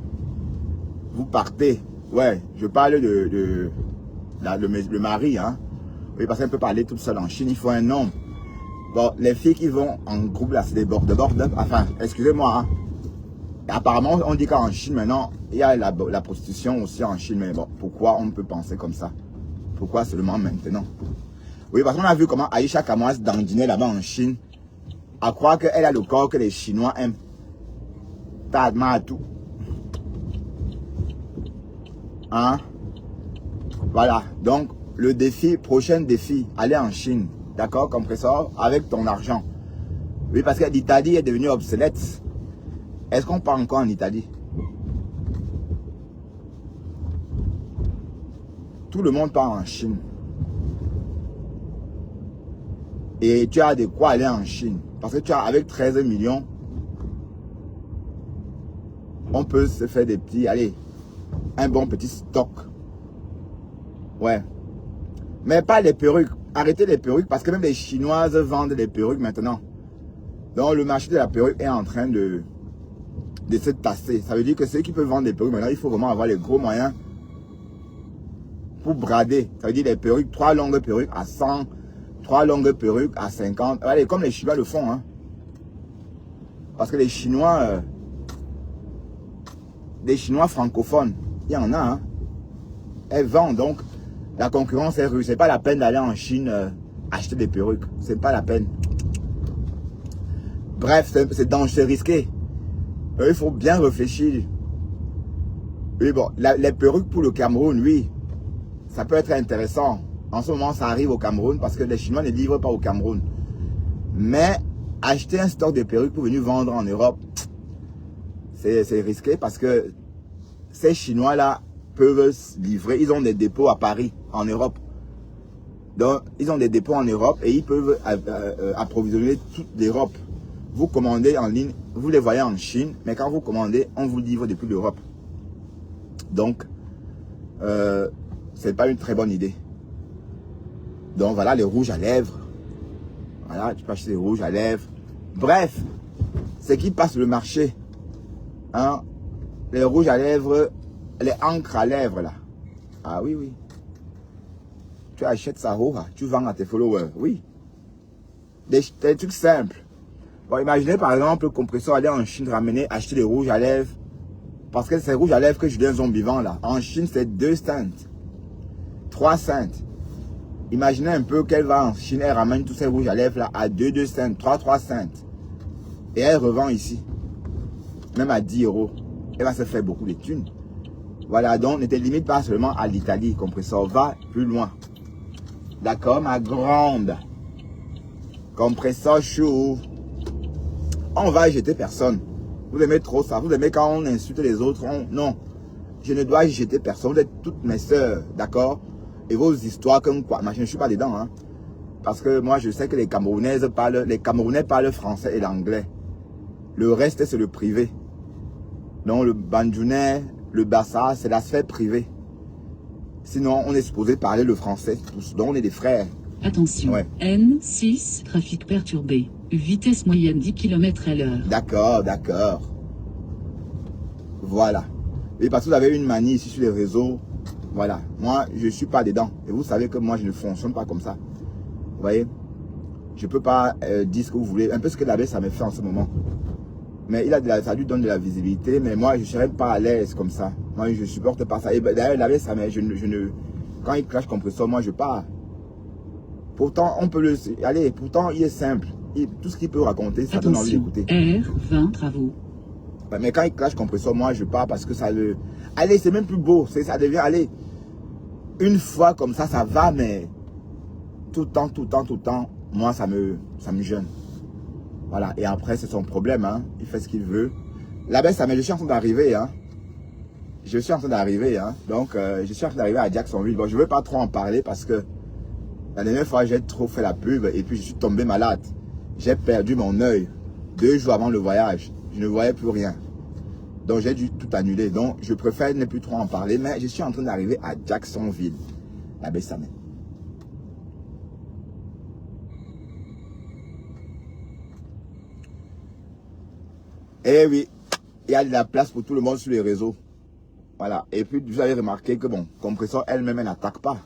S1: vous partez. Ouais, je parle le mari, hein. Oui, parce qu'elle ne peut pas aller toute seule en Chine, il faut un homme. Bon, les filles qui vont en groupe, là, c'est des bords. Enfin, excusez-moi, hein. Apparemment, on dit qu'en Chine, maintenant, il y a la prostitution aussi en Chine. Mais bon, pourquoi on peut penser comme ça? Pourquoi seulement maintenant? Oui, parce qu'on a vu comment Aïcha Kamwas dandinait là-bas en Chine, à croire qu'elle a le corps que les Chinois aiment. T'as à tout. Hein? Voilà. Donc, le défi, prochain défi, aller en Chine. D'accord, compresseur, avec ton argent. Oui, parce que l'Italie est devenue obsolète. Est-ce qu'on part encore en Italie? Tout le monde part en Chine. Et tu as de quoi aller en Chine. Parce que tu as, avec 13 millions, on peut se faire des petits, allez, un bon petit stock. Ouais. Mais pas les perruques. Arrêtez les perruques parce que même les Chinoises vendent des perruques maintenant. Donc le marché de la perruque est en train de se tasser. Ça veut dire que ceux qui peuvent vendre des perruques maintenant, il faut vraiment avoir les gros moyens pour brader. Ça veut dire les perruques, 3 longues perruques à 100, 3 longues perruques à 50. Allez, comme les Chinois le font. Hein. Parce que les Chinois francophones, il y en a. Hein. Elles vendent donc. La concurrence est rude. C'est pas la peine d'aller en Chine acheter des perruques. C'est pas la peine. Bref, c'est dangereux, c'est risqué. Il faut bien réfléchir. Oui, bon, les perruques pour le Cameroun, oui, ça peut être intéressant. En ce moment, ça arrive au Cameroun parce que les Chinois ne livrent pas au Cameroun. Mais acheter un stock de perruques pour venir vendre en Europe, c'est risqué parce que ces Chinois-là peuvent livrer. Ils ont des dépôts à Paris, en Europe. Donc, ils ont des dépôts en Europe et ils peuvent approvisionner toute l'Europe. Vous commandez en ligne, vous les voyez en Chine, mais quand vous commandez, on vous livre depuis l'Europe. Donc, c'est pas une très bonne idée. Donc voilà, les rouges à lèvres. Voilà, tu peux acheter des rouges à lèvres. Bref, c'est qui passe le marché. Hein? Les rouges à lèvres, les encres à lèvres là. Ah oui, oui. Tu achètes ça, tu vends à tes followers. Oui. Des trucs simples. Bon, imaginez par exemple le compresseur aller en Chine ramener, acheter des rouges à lèvres. Parce que c'est rouge à lèvres que Julien Zombie vend là. En Chine, c'est 2 cents. 3 cents. Imaginez un peu qu'elle va en Chine, elle ramène tous ces rouges à lèvres là à 2 cents, 3 cents. Et elle revend ici. Même à 10 €. Elle va se faire beaucoup de thunes. Voilà, donc ne te limite pas seulement à l'Italie, compresseur. Va plus loin. D'accord, ma grande. Compresseur chaud. On va jeter personne. Vous aimez trop ça. Vous aimez quand on insulte les autres. Non. Je ne dois jeter personne. Vous êtes toutes mes sœurs. D'accord? Et vos histoires comme quoi. Je ne suis pas dedans. Hein. Parce que moi, je sais que les Camerounais parlent français et l'anglais. Le reste, c'est le privé. Donc, le Bandjounais, le Bassa, c'est la sphère privée. Sinon, on est supposé parler le français tous. Donc, on est des frères.
S4: Attention,
S1: Ouais.
S4: N6, trafic perturbé. Vitesse moyenne 10 km/h.
S1: D'accord, d'accord. Voilà. Et parce que vous avez une manie ici sur les réseaux. Voilà. Moi, je ne suis pas dedans. Et vous savez que moi, je ne fonctionne pas comme ça. Vous voyez? Je ne peux pas dire ce que vous voulez. Un peu ce que l'abbé, ça me fait en ce moment. Mais ça lui donne de la visibilité. Mais moi, je ne serais pas à l'aise comme ça. Moi, je ne supporte pas ça. Et d'ailleurs, l'abbé, ça me... Quand il clash compresseur, moi, je pars. Pourtant, on peut le... Allez, pourtant, il est simple. Tout ce qu'il peut raconter, ça donne envie d'écouter.
S4: R20 travaux.
S1: Mais quand il clash compresseur, moi, je pars parce que ça le... Allez, c'est même plus beau. Ça devient... Allez, une fois comme ça, ça va, mais... Tout le temps, moi, ça me gêne. Voilà. Et après, c'est son problème, hein. Il fait ce qu'il veut. Là-bas, je suis en train d'arriver, hein. Je suis en train d'arriver, hein. Donc, je suis en train d'arriver à Jacksonville. Bon, je ne veux pas trop en parler parce que la dernière fois, j'ai trop fait la pub et puis je suis tombé malade. J'ai perdu mon œil 2 jours avant le voyage. Je ne voyais plus rien. Donc, j'ai dû tout annuler. Donc, je préfère ne plus trop en parler. Mais je suis en train d'arriver à Jacksonville, la Bessamé. Eh oui, il y a de la place pour tout le monde sur les réseaux. Voilà. Et puis, vous avez remarqué que, bon, compresseur elle-même, elle n'attaque pas.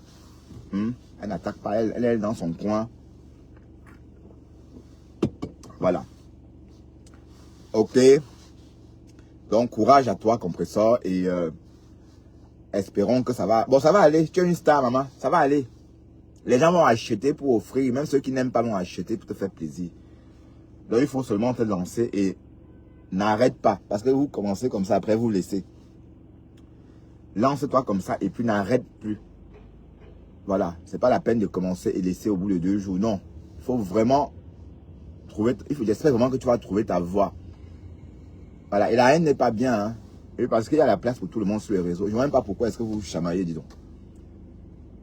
S1: Elle n'attaque pas, elle est dans son coin. Voilà. Ok. Donc, courage à toi, compresseur, et espérons que ça va. Bon, ça va aller. Tu es une star, maman. Ça va aller. Les gens vont acheter pour offrir. Même ceux qui n'aiment pas vont acheter pour te faire plaisir. Donc, il faut seulement te lancer et n'arrête pas. Parce que vous commencez comme ça, après vous laissez. Lance-toi comme ça et puis n'arrête plus. Voilà. C'est pas la peine de commencer et laisser au bout de 2 jours. Non. Il faut vraiment trouver. J'espère vraiment que tu vas trouver ta voie. Voilà. Et la haine n'est pas bien. Hein. Et parce qu'il y a la place pour tout le monde sur les réseaux. Je ne vois même pas pourquoi est-ce que vous chamaillez, dis donc.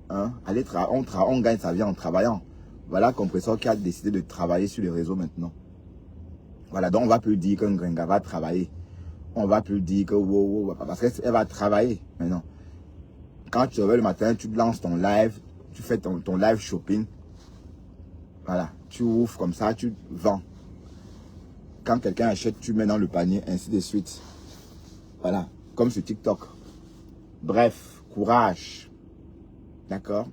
S1: Hein? Allez, on gagne sa vie en travaillant. Voilà, compresseur qui a décidé de travailler sur les réseaux maintenant. Voilà, donc on ne va plus dire qu'un gringa va travailler. On ne va plus dire que wow, parce qu'elle va travailler maintenant. Quand tu te réveilles le matin, tu lances ton live, tu fais ton live shopping. Voilà, tu ouvres comme ça, tu vends. Quand quelqu'un achète, tu mets dans le panier, ainsi de suite. Voilà, comme sur TikTok. Bref, courage. D'accord?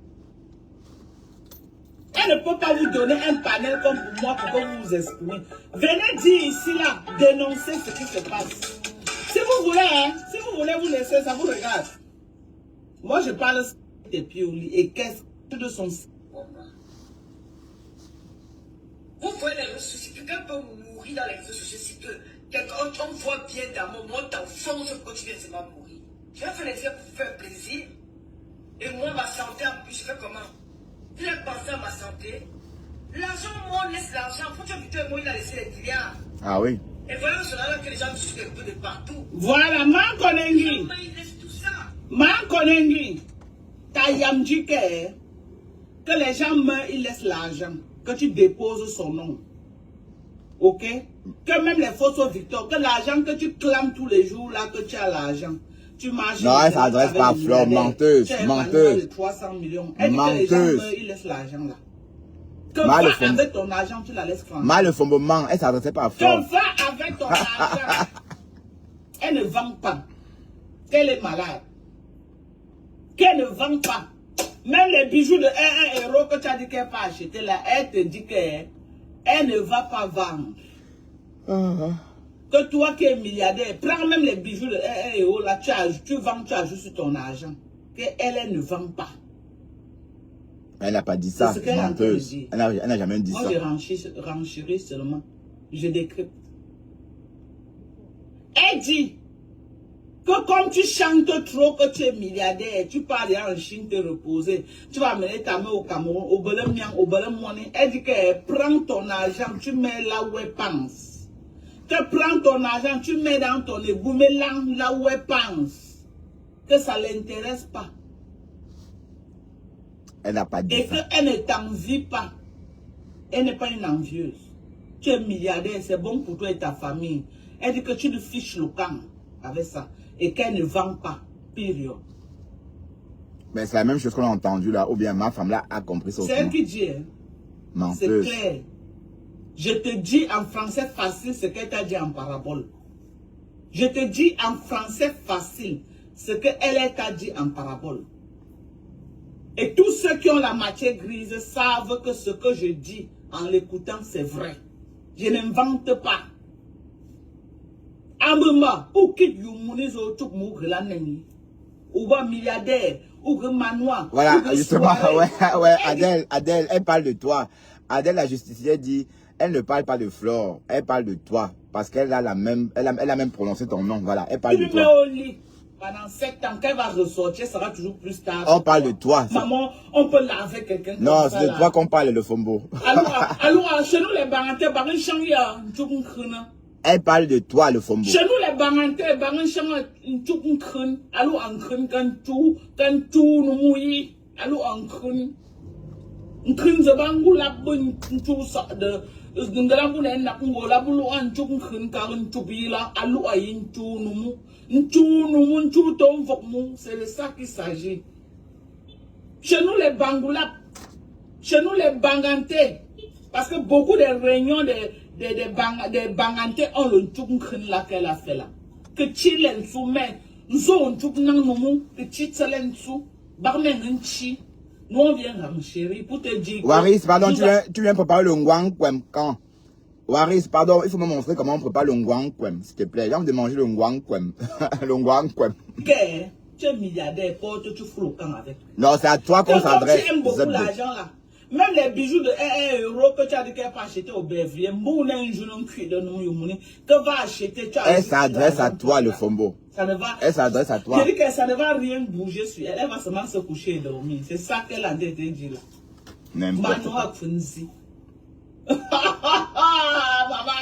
S3: Elle ne peut pas vous donner un panel comme pour moi pour que vous vous exprimez. Venez dire ici, là, dénoncer ce qui se passe. Si vous voulez, hein, si vous voulez vous laisser, ça vous regarde. Moi, je parle des piolis et qu'est-ce que de son...
S5: Vous voyez les réseaux sociaux, quelqu'un peut mourir dans les réseaux sociaux si quelqu'un, on voit bien dans mon monde, t'enfonce quand tu viens de mourir. Je vais faire les yeux pour vous faire plaisir. Et moi, ma santé, en plus, je fais comment? Je vais penser à ma santé. L'argent, moi, on laisse l'argent. Faut que tu moi, il a laissé les milliards.
S1: Ah oui.
S5: Et voyons cela que les gens me suivent un peu de partout.
S3: Voilà, man konengi.
S5: Ils laissent tout ça.
S3: Man konengi. Ta yamji que les gens meurent, ils laissent l'argent. Que tu déposes son nom. Ok? Que même les photos Victor, que l'argent que tu clames tous les jours, là, que tu as l'argent. Tu marches.
S1: Non, elle s'adresse pas à Fleur, menteuse, menteuse.
S3: 300 millions. Elle dit que les gens meurent, ils laissent l'argent là. Que va avec ton argent, tu la laisses franchir.
S1: Mal le fondement, elle s'adressait pas à Fleur.
S3: Que va avec ton argent. Elle ne vend pas. Qu'elle est malade. Qu'elle ne vend pas. Même les bijoux de 1 euro que tu as dit qu'elle n'a pas acheté là, elle te dit qu'elle ne va pas vendre. Que toi qui es milliardaire, prends même les bijoux de 1 euro là, tu vends, tu ajoutes sur ton argent. Elle ne vend pas.
S1: Elle n'a pas dit ça,
S3: c'est ce qu'elle a
S1: menteuse. Elle n'a jamais dit ça.
S3: Moi, je renchéris seulement. Je décrypte. Elle dit que comme tu chantes trop, que tu es milliardaire, tu pars en Chine te reposer, tu vas amener ta main au Cameroun, au Belém-Money. Elle dit que prends ton argent, tu mets là où elle pense. Que prends ton argent, tu mets dans ton égout, mais là où elle pense. Que ça ne l'intéresse pas.
S1: Elle n'a pas dit
S3: et
S1: ça.
S3: Et qu'elle ne t'envie pas. Elle n'est pas une envieuse. Tu es milliardaire, c'est bon pour toi et ta famille. Elle dit que tu le fiches le camp avec ça. Et qu'elle ne vend pas. Période.
S1: Mais c'est la même chose qu'on a entendu là. Ou bien ma femme là a compris ça.
S3: C'est elle qui dit. Hein?
S1: Menteuse.
S3: C'est clair. Je te dis en français facile ce qu'elle t'a dit en parabole. Je te dis en français facile ce qu'elle t'a dit en parabole. Et tous ceux qui ont la matière grise savent que ce que je dis en l'écoutant, c'est vrai. Je n'invente pas. Amema, ou qui youmounis au tout mougla nengi. Ou va milliardaire, ou manoir.
S1: Voilà, justement, ouais, Adèle, elle parle de toi. Adèle, la justicière, dit, elle ne parle pas de Flore, elle parle de toi. Parce qu'elle a la même, elle a même prononcé ton nom. Voilà, elle parle de toi.
S3: Pendant 7 ans, qu'elle va ressortir, ça va toujours plus tard.
S1: On parle de toi.
S3: Maman, on peut laver quelqu'un.
S1: Non, c'est de toi qu'on parle, le Fombo.
S3: Alors, chez nous, les barantés,
S1: elle parle de toi, le Fombo.
S3: Chez nous, les barantés, alors en crâne, quand tout nous mouille, alors en crâne. Un crâne, c'est pas un la bonne, tout ça, de la bonne, la bonne, la bonne, un tout crâne, car un tout bila, alors un tout nous. C'est de ça qu'il s'agit. Chez nous, les bangoulap, chez nous, les bangantés, parce que beaucoup de réunions des bangantés ont le tchoukrin là qu'elle a fait là. Que tu l'en soumets, nous avons tout nous, que tu te l'en sous, barmen un chi, nous on vient chérie pour te dire.
S1: Waris, pardon, tu viens préparer le Ngwang Kwem quand? Waris, pardon, il faut me montrer comment on prépare le ngwangkwem, s'il te plaît. J'ai envie de manger le ngwangkwem. Le ngwangkwem.
S3: Tu es milliardaire, porte, tu fous le camp avec.
S1: Non, c'est à toi qu'on s'adresse.
S3: Tu aimes beaucoup l'argent là. Même les bijoux de 1 euro que tu as dit qu'elle pas acheter au Beverly, que va acheter, tu as.
S1: Elle s'adresse à toi, le Fombo.
S3: Ça ne va.
S1: Elle s'adresse à toi.
S3: Je dis que ça ne va rien bouger sur elle. Elle va seulement se coucher et dormir. C'est ça qu'elle a dit là.
S1: N'importe quoi.
S3: Maman,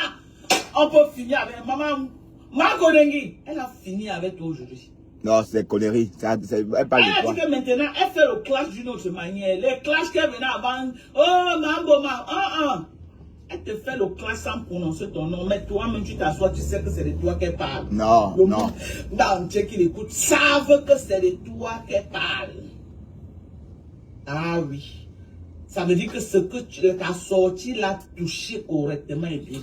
S3: on peut finir avec maman. Makonengi, elle a fini avec toi aujourd'hui.
S1: Non, c'est connerie. Elle parle de toi.
S3: Elle dit que maintenant, elle fait le clash d'une autre manière. Les clashs qu'elle venait avant. Oh, mambo, elle te fait le clash sans prononcer ton nom. Mais toi-même, tu t'assois, tu sais que c'est de toi qu'elle parle.
S1: Non,
S3: le
S1: non.
S3: monde entier qui l'écoute savent que c'est de toi qu'elle parle. Ah oui. Ça veut dire que ce que tu as sorti l'a touché correctement et bien.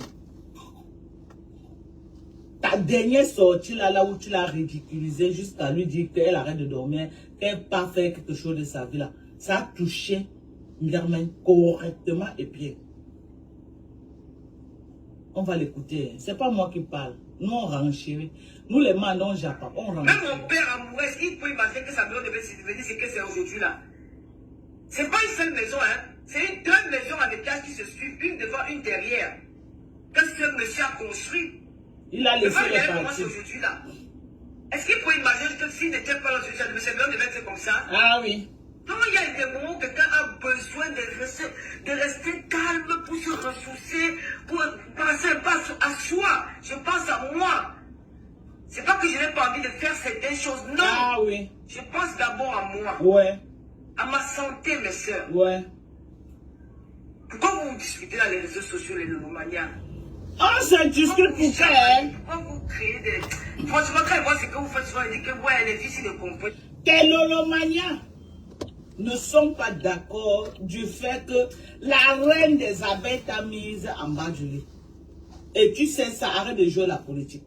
S3: Ta dernière sortie là où tu l'as ridiculisé jusqu'à lui dire qu'elle arrête de dormir, qu'elle n'a pas fait quelque chose de sa vie là. Ça a touché Miriam correctement et bien. On va l'écouter. C'est pas moi qui parle. Nous on renchérit. Nous les mandons Japon. On renchérit.
S5: Même mon père amoureux, il peut imaginer que sa maison devait se devenir ce que c'est aujourd'hui là. C'est pas une seule maison, hein. C'est deux maisons à étages qui se suivent, une devant, une derrière. Que ce monsieur a construit.
S3: Il a laissé les
S5: parties. Aujourd'hui là. Est-ce qu'il peut imaginer que s'il n'était pas là aujourd'hui, cette maison devait être comme ça?
S3: Ah oui.
S5: Non, il y a des moments où quelqu'un a besoin de rester calme pour se ressourcer, pour penser un peu à soi. Je pense à moi. C'est pas que je n'ai pas envie de faire certaines choses, non.
S3: Ah oui.
S5: Je pense d'abord à moi.
S3: Ouais.
S5: À ma santé, mes soeurs.
S3: Ouais.
S5: Pourquoi vous discutez dans les réseaux sociaux, les lolomanias?
S3: On se discute pour faire.
S5: Pourquoi vous créez des... Franchement, quand je vois ce que vous faites souvent, je dis que ouais, les filles, ne comprennent pas.
S3: Les lolomanias ne sont pas d'accord du fait que la reine des abeilles t'a mise en bas du lit. Et tu sais ça, arrête de jouer la politique.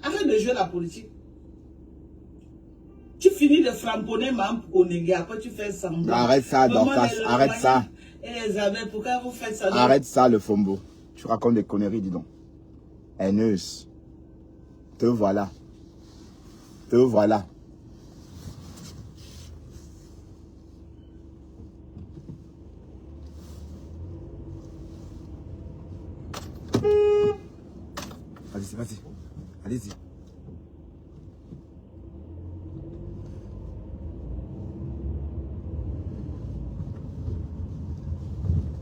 S3: Arrête de jouer la politique. Tu finis de framponner Mme Konegi, après tu fais semblant.
S1: Arrête ça, Dorcas, arrête ça.
S3: Et les abeilles, pourquoi vous faites ça?
S1: Arrête ça, le Fombo. Tu racontes des conneries, dis donc. Haineuse. Te voilà. Te voilà. Allez-y, vas-y. Allez-y.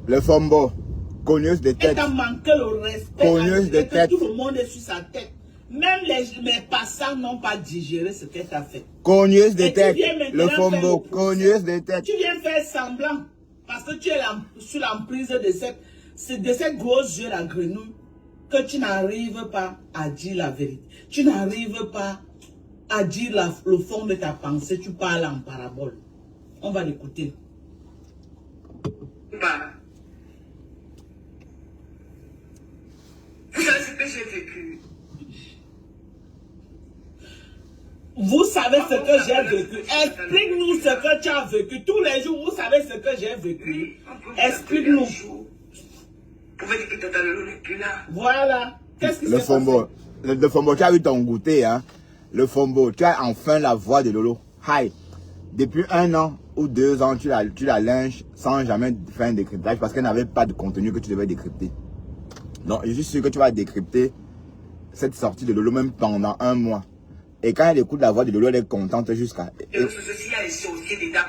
S1: Le Fombo, cogneuse de tête.
S3: Elle t'a manqué le respect.
S1: Cogneuse de tête.
S3: Tout le monde est sur sa tête. Même mes passants n'ont pas digéré ce qu'elle t'a fait.
S1: Cogneuse de tête. Le Fombo, cogneuse de tête.
S3: Tu viens faire semblant. Parce que tu es sous l'emprise de cette grosse yeux la grenouille. Que tu n'arrives pas à dire la vérité. Tu n'arrives pas à dire le fond de ta pensée. Tu parles en parabole. On va l'écouter.
S5: Bah. Vous savez ce que j'ai vécu.
S3: Vous savez ce que j'ai vécu. Explique-nous ce que tu as vécu. Tous les jours, vous savez ce que j'ai vécu. Explique-nous.
S5: Vous pouvez dire que Tata Lolo n'est plus là.
S3: Voilà. Qu'est-ce qui s'est passé?
S1: Le Fombo, tu as eu ton goûter, hein. Le Fombo, tu as enfin la voix de Lolo. Hi. Depuis 1 an ou 2 ans, tu la linges sans jamais faire un décryptage parce qu'elle n'avait pas de contenu que tu devais décrypter. Donc, je suis sûr que tu vas décrypter cette sortie de Lolo même pendant 1 mois. Et quand elle écoute la voix de Lolo, elle est contente jusqu'à...
S5: Et ceci, il y a les sorciers dedans.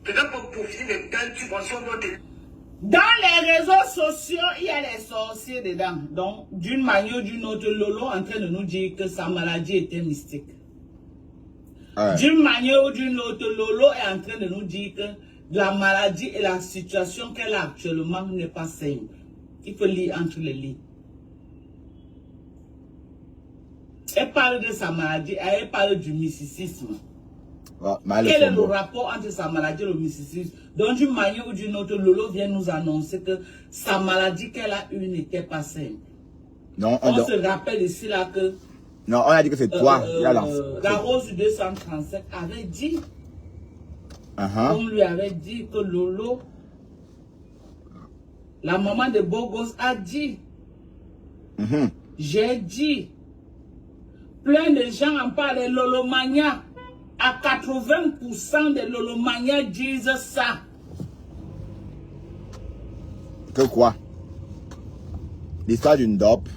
S5: Quelqu'un peut profiter de telles subventions d'autres.
S3: Dans les réseaux sociaux, il y a les sorciers dedans. Donc, d'une manière ou d'une autre, Lolo est en train de nous dire que sa maladie était mystique. Ouais. D'une manière ou d'une autre, Lolo est en train de nous dire que la maladie et la situation qu'elle a actuellement n'est pas simple. Il faut lire entre les lignes. Elle parle de sa maladie, elle parle du mysticisme. Oh, quel est le rapport entre sa maladie et le mysticisme? Donc, d'une manière ou d'une autre, Lolo vient nous annoncer que sa maladie qu'elle a eue n'était pas simple.
S1: Non,
S3: on se rappelle ici là que...
S1: Non, on a dit que c'est toi.
S3: La Rose 237 avait dit, on lui avait dit que Lolo La maman de Bogos a dit. J'ai dit. Plein de gens en parlent. Lolomania. À 80% de Lolomania disent ça.
S1: Que quoi? L'histoire d'une dope.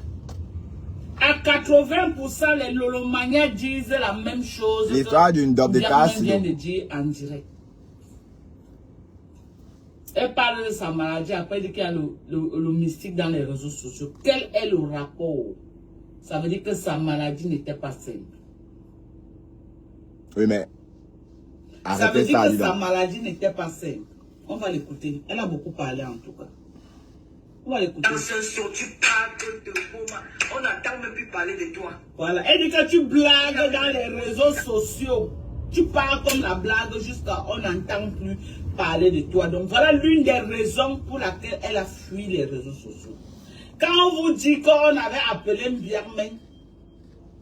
S3: À 80% les Lolomania disent la même chose.
S1: L'histoire d'une dope de tasse.
S3: Vient de dire en direct. Elle parle de sa maladie, après elle dit qu'il y a le mystique dans les réseaux sociaux. Quel est le rapport? Ça veut dire que sa maladie n'était pas simple.
S1: Oui, mais...
S3: Ça veut dire que sa maladie n'était pas simple. On va l'écouter. Elle a beaucoup parlé en tout cas. On va l'écouter.
S5: Tu parles de moi. On n'entend même plus parler de toi.
S3: Voilà. Elle dit que tu blagues dans les réseaux sociaux. Tu parles comme la blague jusqu'à on n'entend plus parler de toi. Donc voilà l'une des raisons pour laquelle elle a fui les réseaux sociaux. Quand on vous dit qu'on avait appelé Mbiermen,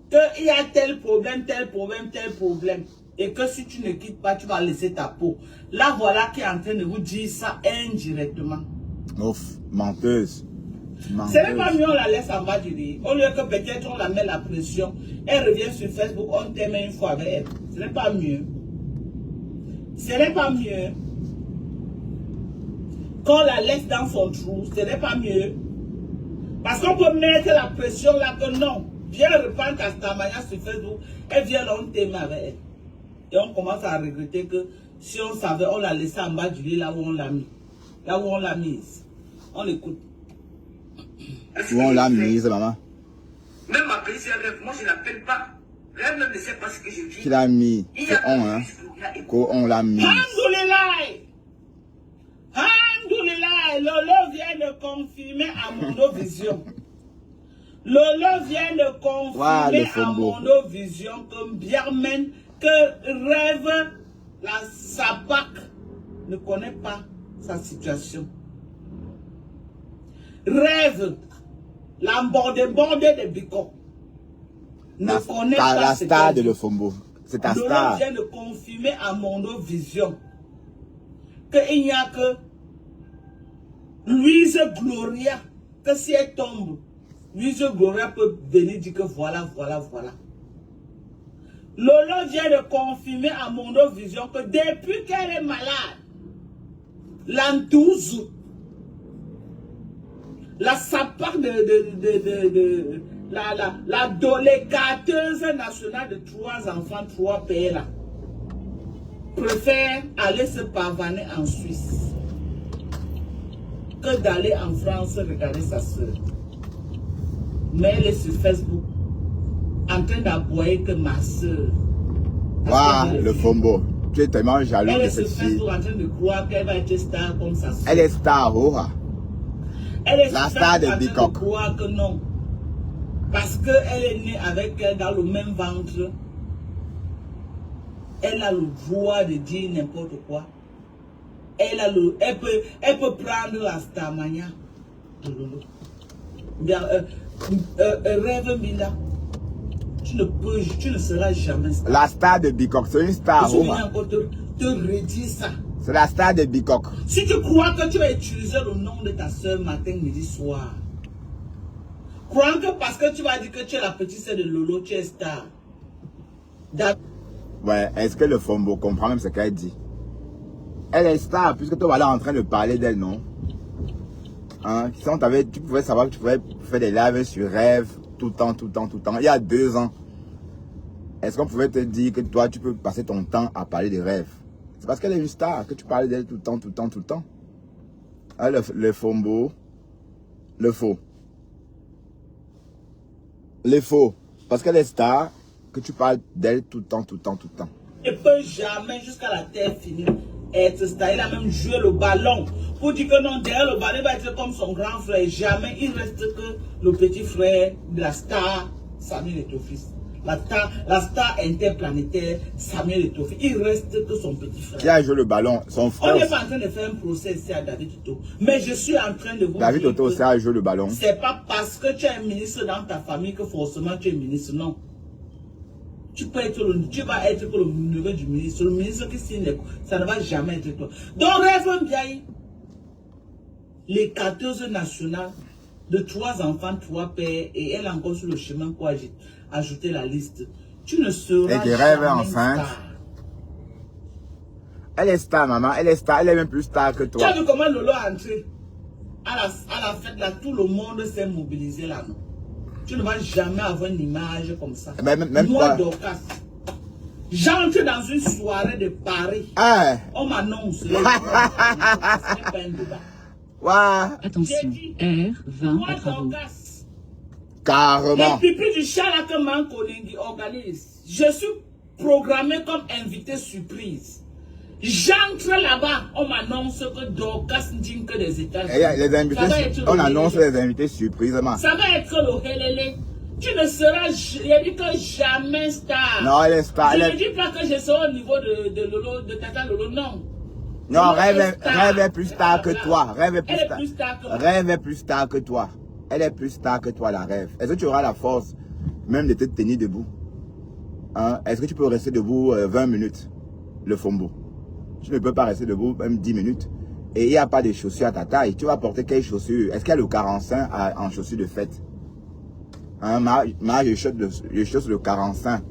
S3: qu'il y a tel problème, tel problème, tel problème, et que si tu ne quittes pas, tu vas laisser ta peau. Là, voilà qui est en train de vous dire ça indirectement.
S1: Ouf, menteuse.
S3: Ce n'est pas mieux, on la laisse en bas du lit. Au lieu que peut-être on la met la pression, elle revient sur Facebook, on t'aime une fois avec elle. Ce n'est pas mieux. Ce n'est pas mieux. Qu'on la laisse dans son trou, ce n'est pas mieux. Parce qu'on peut mettre la pression là que non. Viens reprendre ta stamania sur Facebook, elle vient là, on t'aime avec elle. Et on commence à regretter que si on savait, on l'a laissé en bas du lit là où on l'a mis. Là où on l'a mise. On l'écoute.
S1: Où on l'a mise, maman?
S5: Même m'appeler c'est un rêve, moi je l'appelle pas. Rêve même ne sait pas ce que je vis.
S1: Qui l'a mis? C'est on, hein? Qu'on l'a mis.
S3: Alhamdoulilah! Alhamdoulilah! Lolo vient de confirmer à Mondovision. Lolo vient de confirmer à Mondovision que Mbiermen, que Rêve, la Sapak, ne connaît pas sa situation. Rêve, la bande de Biko, ne connaît pas
S1: la star de Lefombo. C'est ta star.
S3: Lolo vient de confirmer à Mondovision qu'il n'y a que Louise Gloria, que si elle tombe, Louise Gloria peut venir dire que voilà. Lolo vient de confirmer à Mondovision que depuis qu'elle est malade, l'Antouze, la sapard la dolégateuse nationale de 3 enfants, 3 pays là, préfère aller se pavaner en Suisse que d'aller en France regarder sa soeur. Mais elle est sur Facebook en train d'aboyer que ma soeur.
S1: Waouh, le Fombo. Tu es tellement jaloux de cette fille.
S3: Elle est sur Facebook en train de croire qu'elle va être star comme sa soeur.
S1: Elle est star, oh.
S3: Elle est
S1: la star de Bikoc.
S3: En train de croire que non. Parce qu'elle est née avec elle dans le même ventre. Elle a le droit de dire n'importe quoi. Elle peut prendre la starmania de Lolo. Rêve Binda. Tu ne seras jamais star.
S1: La star de Bikoc, c'est une star.
S3: Je viens encore te redire ça.
S1: C'est la star de Bikoc.
S3: Si tu crois que tu vas utiliser le nom de ta soeur matin, midi, soir, crois que parce que tu vas dire que tu es la petite sœur de Lolo, tu es star.
S1: Ouais, est-ce que le Fombo comprend même ce qu'elle dit? Elle est star, puisque toi, voilà en train de parler d'elle, non? Hein? Si on t'avait, tu pouvais savoir que tu pouvais faire des lives sur Rêve tout le temps. Il y a 2 ans. Est-ce qu'on pouvait te dire que toi, tu peux passer ton temps à parler de Rêve? C'est parce qu'elle est une star que tu parles d'elle tout le temps. Ah, le Fombo, le faux. Les faux. Parce qu'elle est star que tu parles d'elle tout le temps.
S3: Elle ne peut jamais, jusqu'à la terre finie, être star. Il a même joué le ballon. Pour dire que non, derrière le ballon, il va être comme son grand frère. Jamais il reste que le petit frère de la star, Samuel Eto'o-Fils. La star interplanétaire, Samuel Eto'o-Fils. Il reste que son petit frère.
S1: Qui a joué le ballon? Son frère.
S3: On n'est pas en train de faire un procès ici à David Toto. Mais je suis en train de vous
S1: David
S3: dire
S1: Toto, ça a joué le ballon.
S3: C'est pas parce que tu es un ministre dans ta famille que forcément tu es ministre, non. Tu vas être que le neveu du ministre. Le ministre qui signe, ça ne va jamais être toi. Donc Rêve Mbiaye, l'écarteuse nationale de 3 enfants, 3 pères, et elle est encore sur le chemin pour ajouter la liste. Tu ne seras
S1: qui rêve
S3: jamais
S1: enceinte.
S3: star.
S1: Elle est star, maman. Elle est star. Elle est même plus star que
S3: Tu
S1: toi.
S3: as vu comment Lolo est entré à la fête là, tout le monde s'est mobilisé là, non? Tu ne vas jamais avoir une image comme ça.
S1: Même
S3: Moi,
S1: pas.
S3: Dorcas, j'entre dans une soirée de Paris.
S1: Ah.
S3: On m'annonce. Ce n'est pas un débat.
S1: Ouais.
S4: Attention, R20
S3: Moi,
S4: à travaux.
S3: Dorcas,
S1: Carrément.
S3: les pipis du chat là que Mankolingi organise, je suis programmé comme invité surprise. J'entre là-bas, on m'annonce que Dorcas dit que des États-Unis.
S1: Les invités, on annonce les invités surprisement.
S3: Ça va être le helele. Tu ne seras, je dis que jamais star.
S1: Non, elle est star.
S3: Je ne dis pas que je serai au niveau de Lolo, de Tata Lolo, non.
S1: Non, Rêve
S3: est
S1: est plus star que toi. Rêve est plus
S3: Elle est
S1: star.
S3: plus star que moi.
S1: Rêve est plus star que toi. Elle est plus star que toi, la Rêve. Est-ce que tu auras la force même de te tenir debout? Hein? Est-ce que tu peux rester debout 20 minutes, le Fombo? Tu ne peux pas rester debout même 10 minutes. Et il n'y a pas de chaussures à ta taille. Tu vas porter quelles chaussures? Est-ce qu'il y a le 45 en chaussures de fête? Hein, je chausse le 45.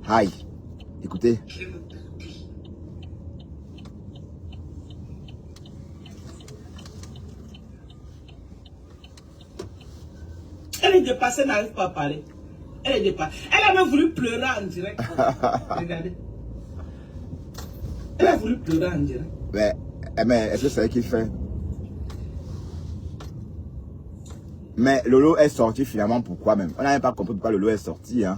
S1: Aïe. Écoutez.
S5: Je vais me bouder.
S3: Elle est dépassée, n'arrive pas à parler. Elle est dépassée. Elle a même voulu pleurer en direct. Regardez. Elle a voulu pleurer en direct.
S1: Mais est-ce que c'est elle qui fait? Mais Lolo est sorti finalement, pourquoi même? On n'a même pas compris pourquoi Lolo est sorti. Hein.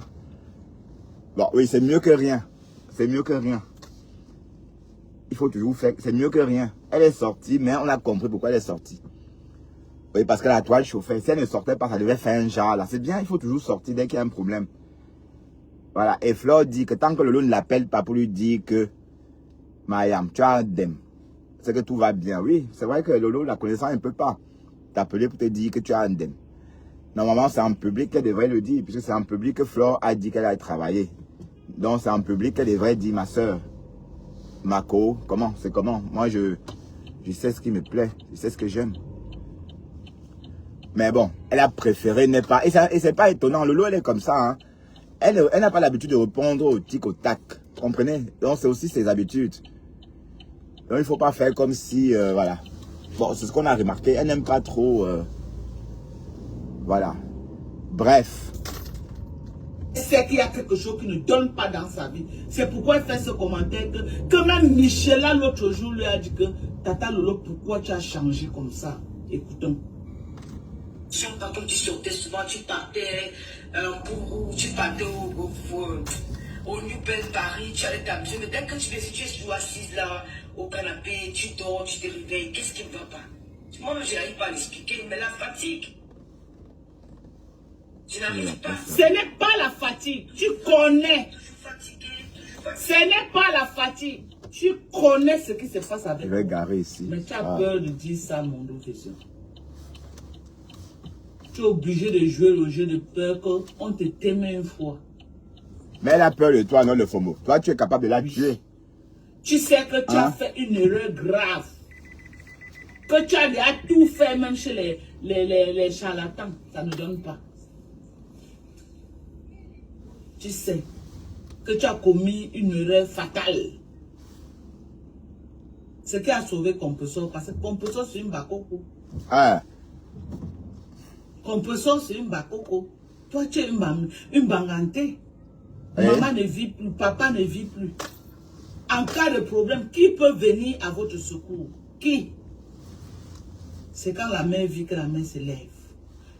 S1: Bon, oui, c'est mieux que rien. C'est mieux que rien. Il faut toujours faire, c'est mieux que rien. Elle est sortie, mais on a compris pourquoi elle est sortie. Oui, parce que la toile chauffait. Si elle ne sortait pas, ça devait faire un genre là. C'est bien, il faut toujours sortir dès qu'il y a un problème. Voilà. Et Flore dit que tant que Lolo ne l'appelle pas pour lui dire que Mayam, tu as un dème, c'est que tout va bien. Oui, c'est vrai que Lolo, la connaissant, elle ne peut pas t'appeler pour te dire que tu as un dème. Normalement, c'est en public qu'elle devrait le dire, puisque c'est en public que Flore a dit qu'elle a travaillé. Donc, c'est en public qu'elle devrait dire, ma soeur, Mako, comment? C'est comment? Moi, je sais ce qui me plaît, je sais ce que j'aime. Mais bon, elle a préféré ne pas. Et c'est pas étonnant, Lolo, elle est comme ça. Hein. Elle n'a pas l'habitude de répondre au tic, au tac. Comprenez? Donc, c'est aussi ses habitudes. Donc, il ne faut pas faire comme si, voilà. Bon, c'est ce qu'on a remarqué. Elle n'aime pas trop, voilà. Bref.
S3: C'est qu'il y a quelque chose qui ne donne pas dans sa vie. C'est pourquoi elle fait ce commentaire que même Michela l'autre jour lui a dit que Tata Lolo, pourquoi tu as changé comme ça? Écoutons.
S5: Quand tu sortais souvent, tu partais tu partais au New Bell Paris, tu allais t'amuser. Mais dès que tu es toujours assise là, au canapé, tu dors, tu te réveilles, qu'est-ce qui ne va pas? Moi, je n'arrive pas à l'expliquer, mais la fatigue. Je n'arrive pas.
S3: Ce n'est pas la fatigue, tu connais.
S5: Je suis fatiguée.
S3: Ce n'est pas la fatigue. Tu connais ce qui se passe avec
S1: Je vais
S3: toi.
S1: garer ici.
S3: Mais tu as peur de dire ça, mon dos, c'est sûr. Tu es obligé de jouer le jeu de peur qu'on te t'aime une fois.
S1: Mais elle a peur de toi, non, le FOMO. Toi, tu es capable de la tuer.
S3: Tu sais que tu as fait une erreur grave. Que tu as déjà tout fait, même chez les charlatans. Ça ne donne pas. Tu sais que tu as commis une erreur fatale. Ce qui a sauvé Compressor, parce que Compressor, c'est une bakoko.
S1: Ah.
S3: Compressor, c'est une bakoko. Toi, tu es une bangantée. Maman ne vit plus, papa ne vit plus. En cas de problème, qui peut venir à votre secours? Qui? C'est quand la mère vit que la mère se lève.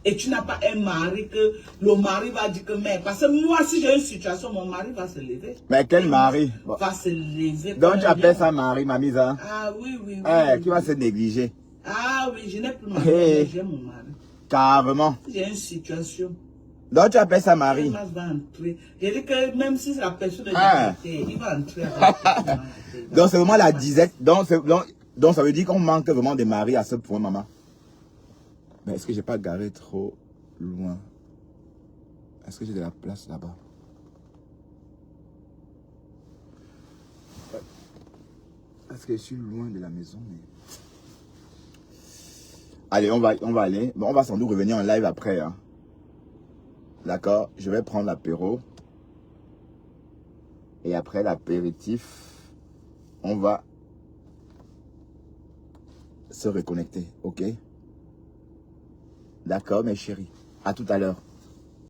S3: Et tu n'as pas un mari que le mari va dire que mère. Parce que moi, si j'ai une situation, mon mari va se lever.
S1: Mais quel mari?
S3: Va se lever.
S1: Donc tu appelles ça mari, ma mise, hein?
S3: Ah oui, oui, oui.
S1: Eh, qui va se négliger?
S3: Ah oui, je n'ai plus mon mari, j'ai mon mari.
S1: Carrément.
S3: J'ai une situation.
S1: Donc tu appelles ça mari?
S3: Va entrer. J'ai dit que même si la personne est décédée, il va entrer avec
S1: Donc c'est vraiment la disette. Donc ça veut dire qu'on manque vraiment de mari à ce point, maman. Mais est-ce que j'ai pas garé trop loin? Est-ce que j'ai de la place là-bas? Est-ce que je suis loin de la maison? Mais... Allez, on va aller. Bon, on va sans doute revenir en live après. Hein. D'accord? Je vais prendre l'apéro. Et après l'apéritif, on va se reconnecter. Ok? D'accord, mes chéris. À tout à l'heure.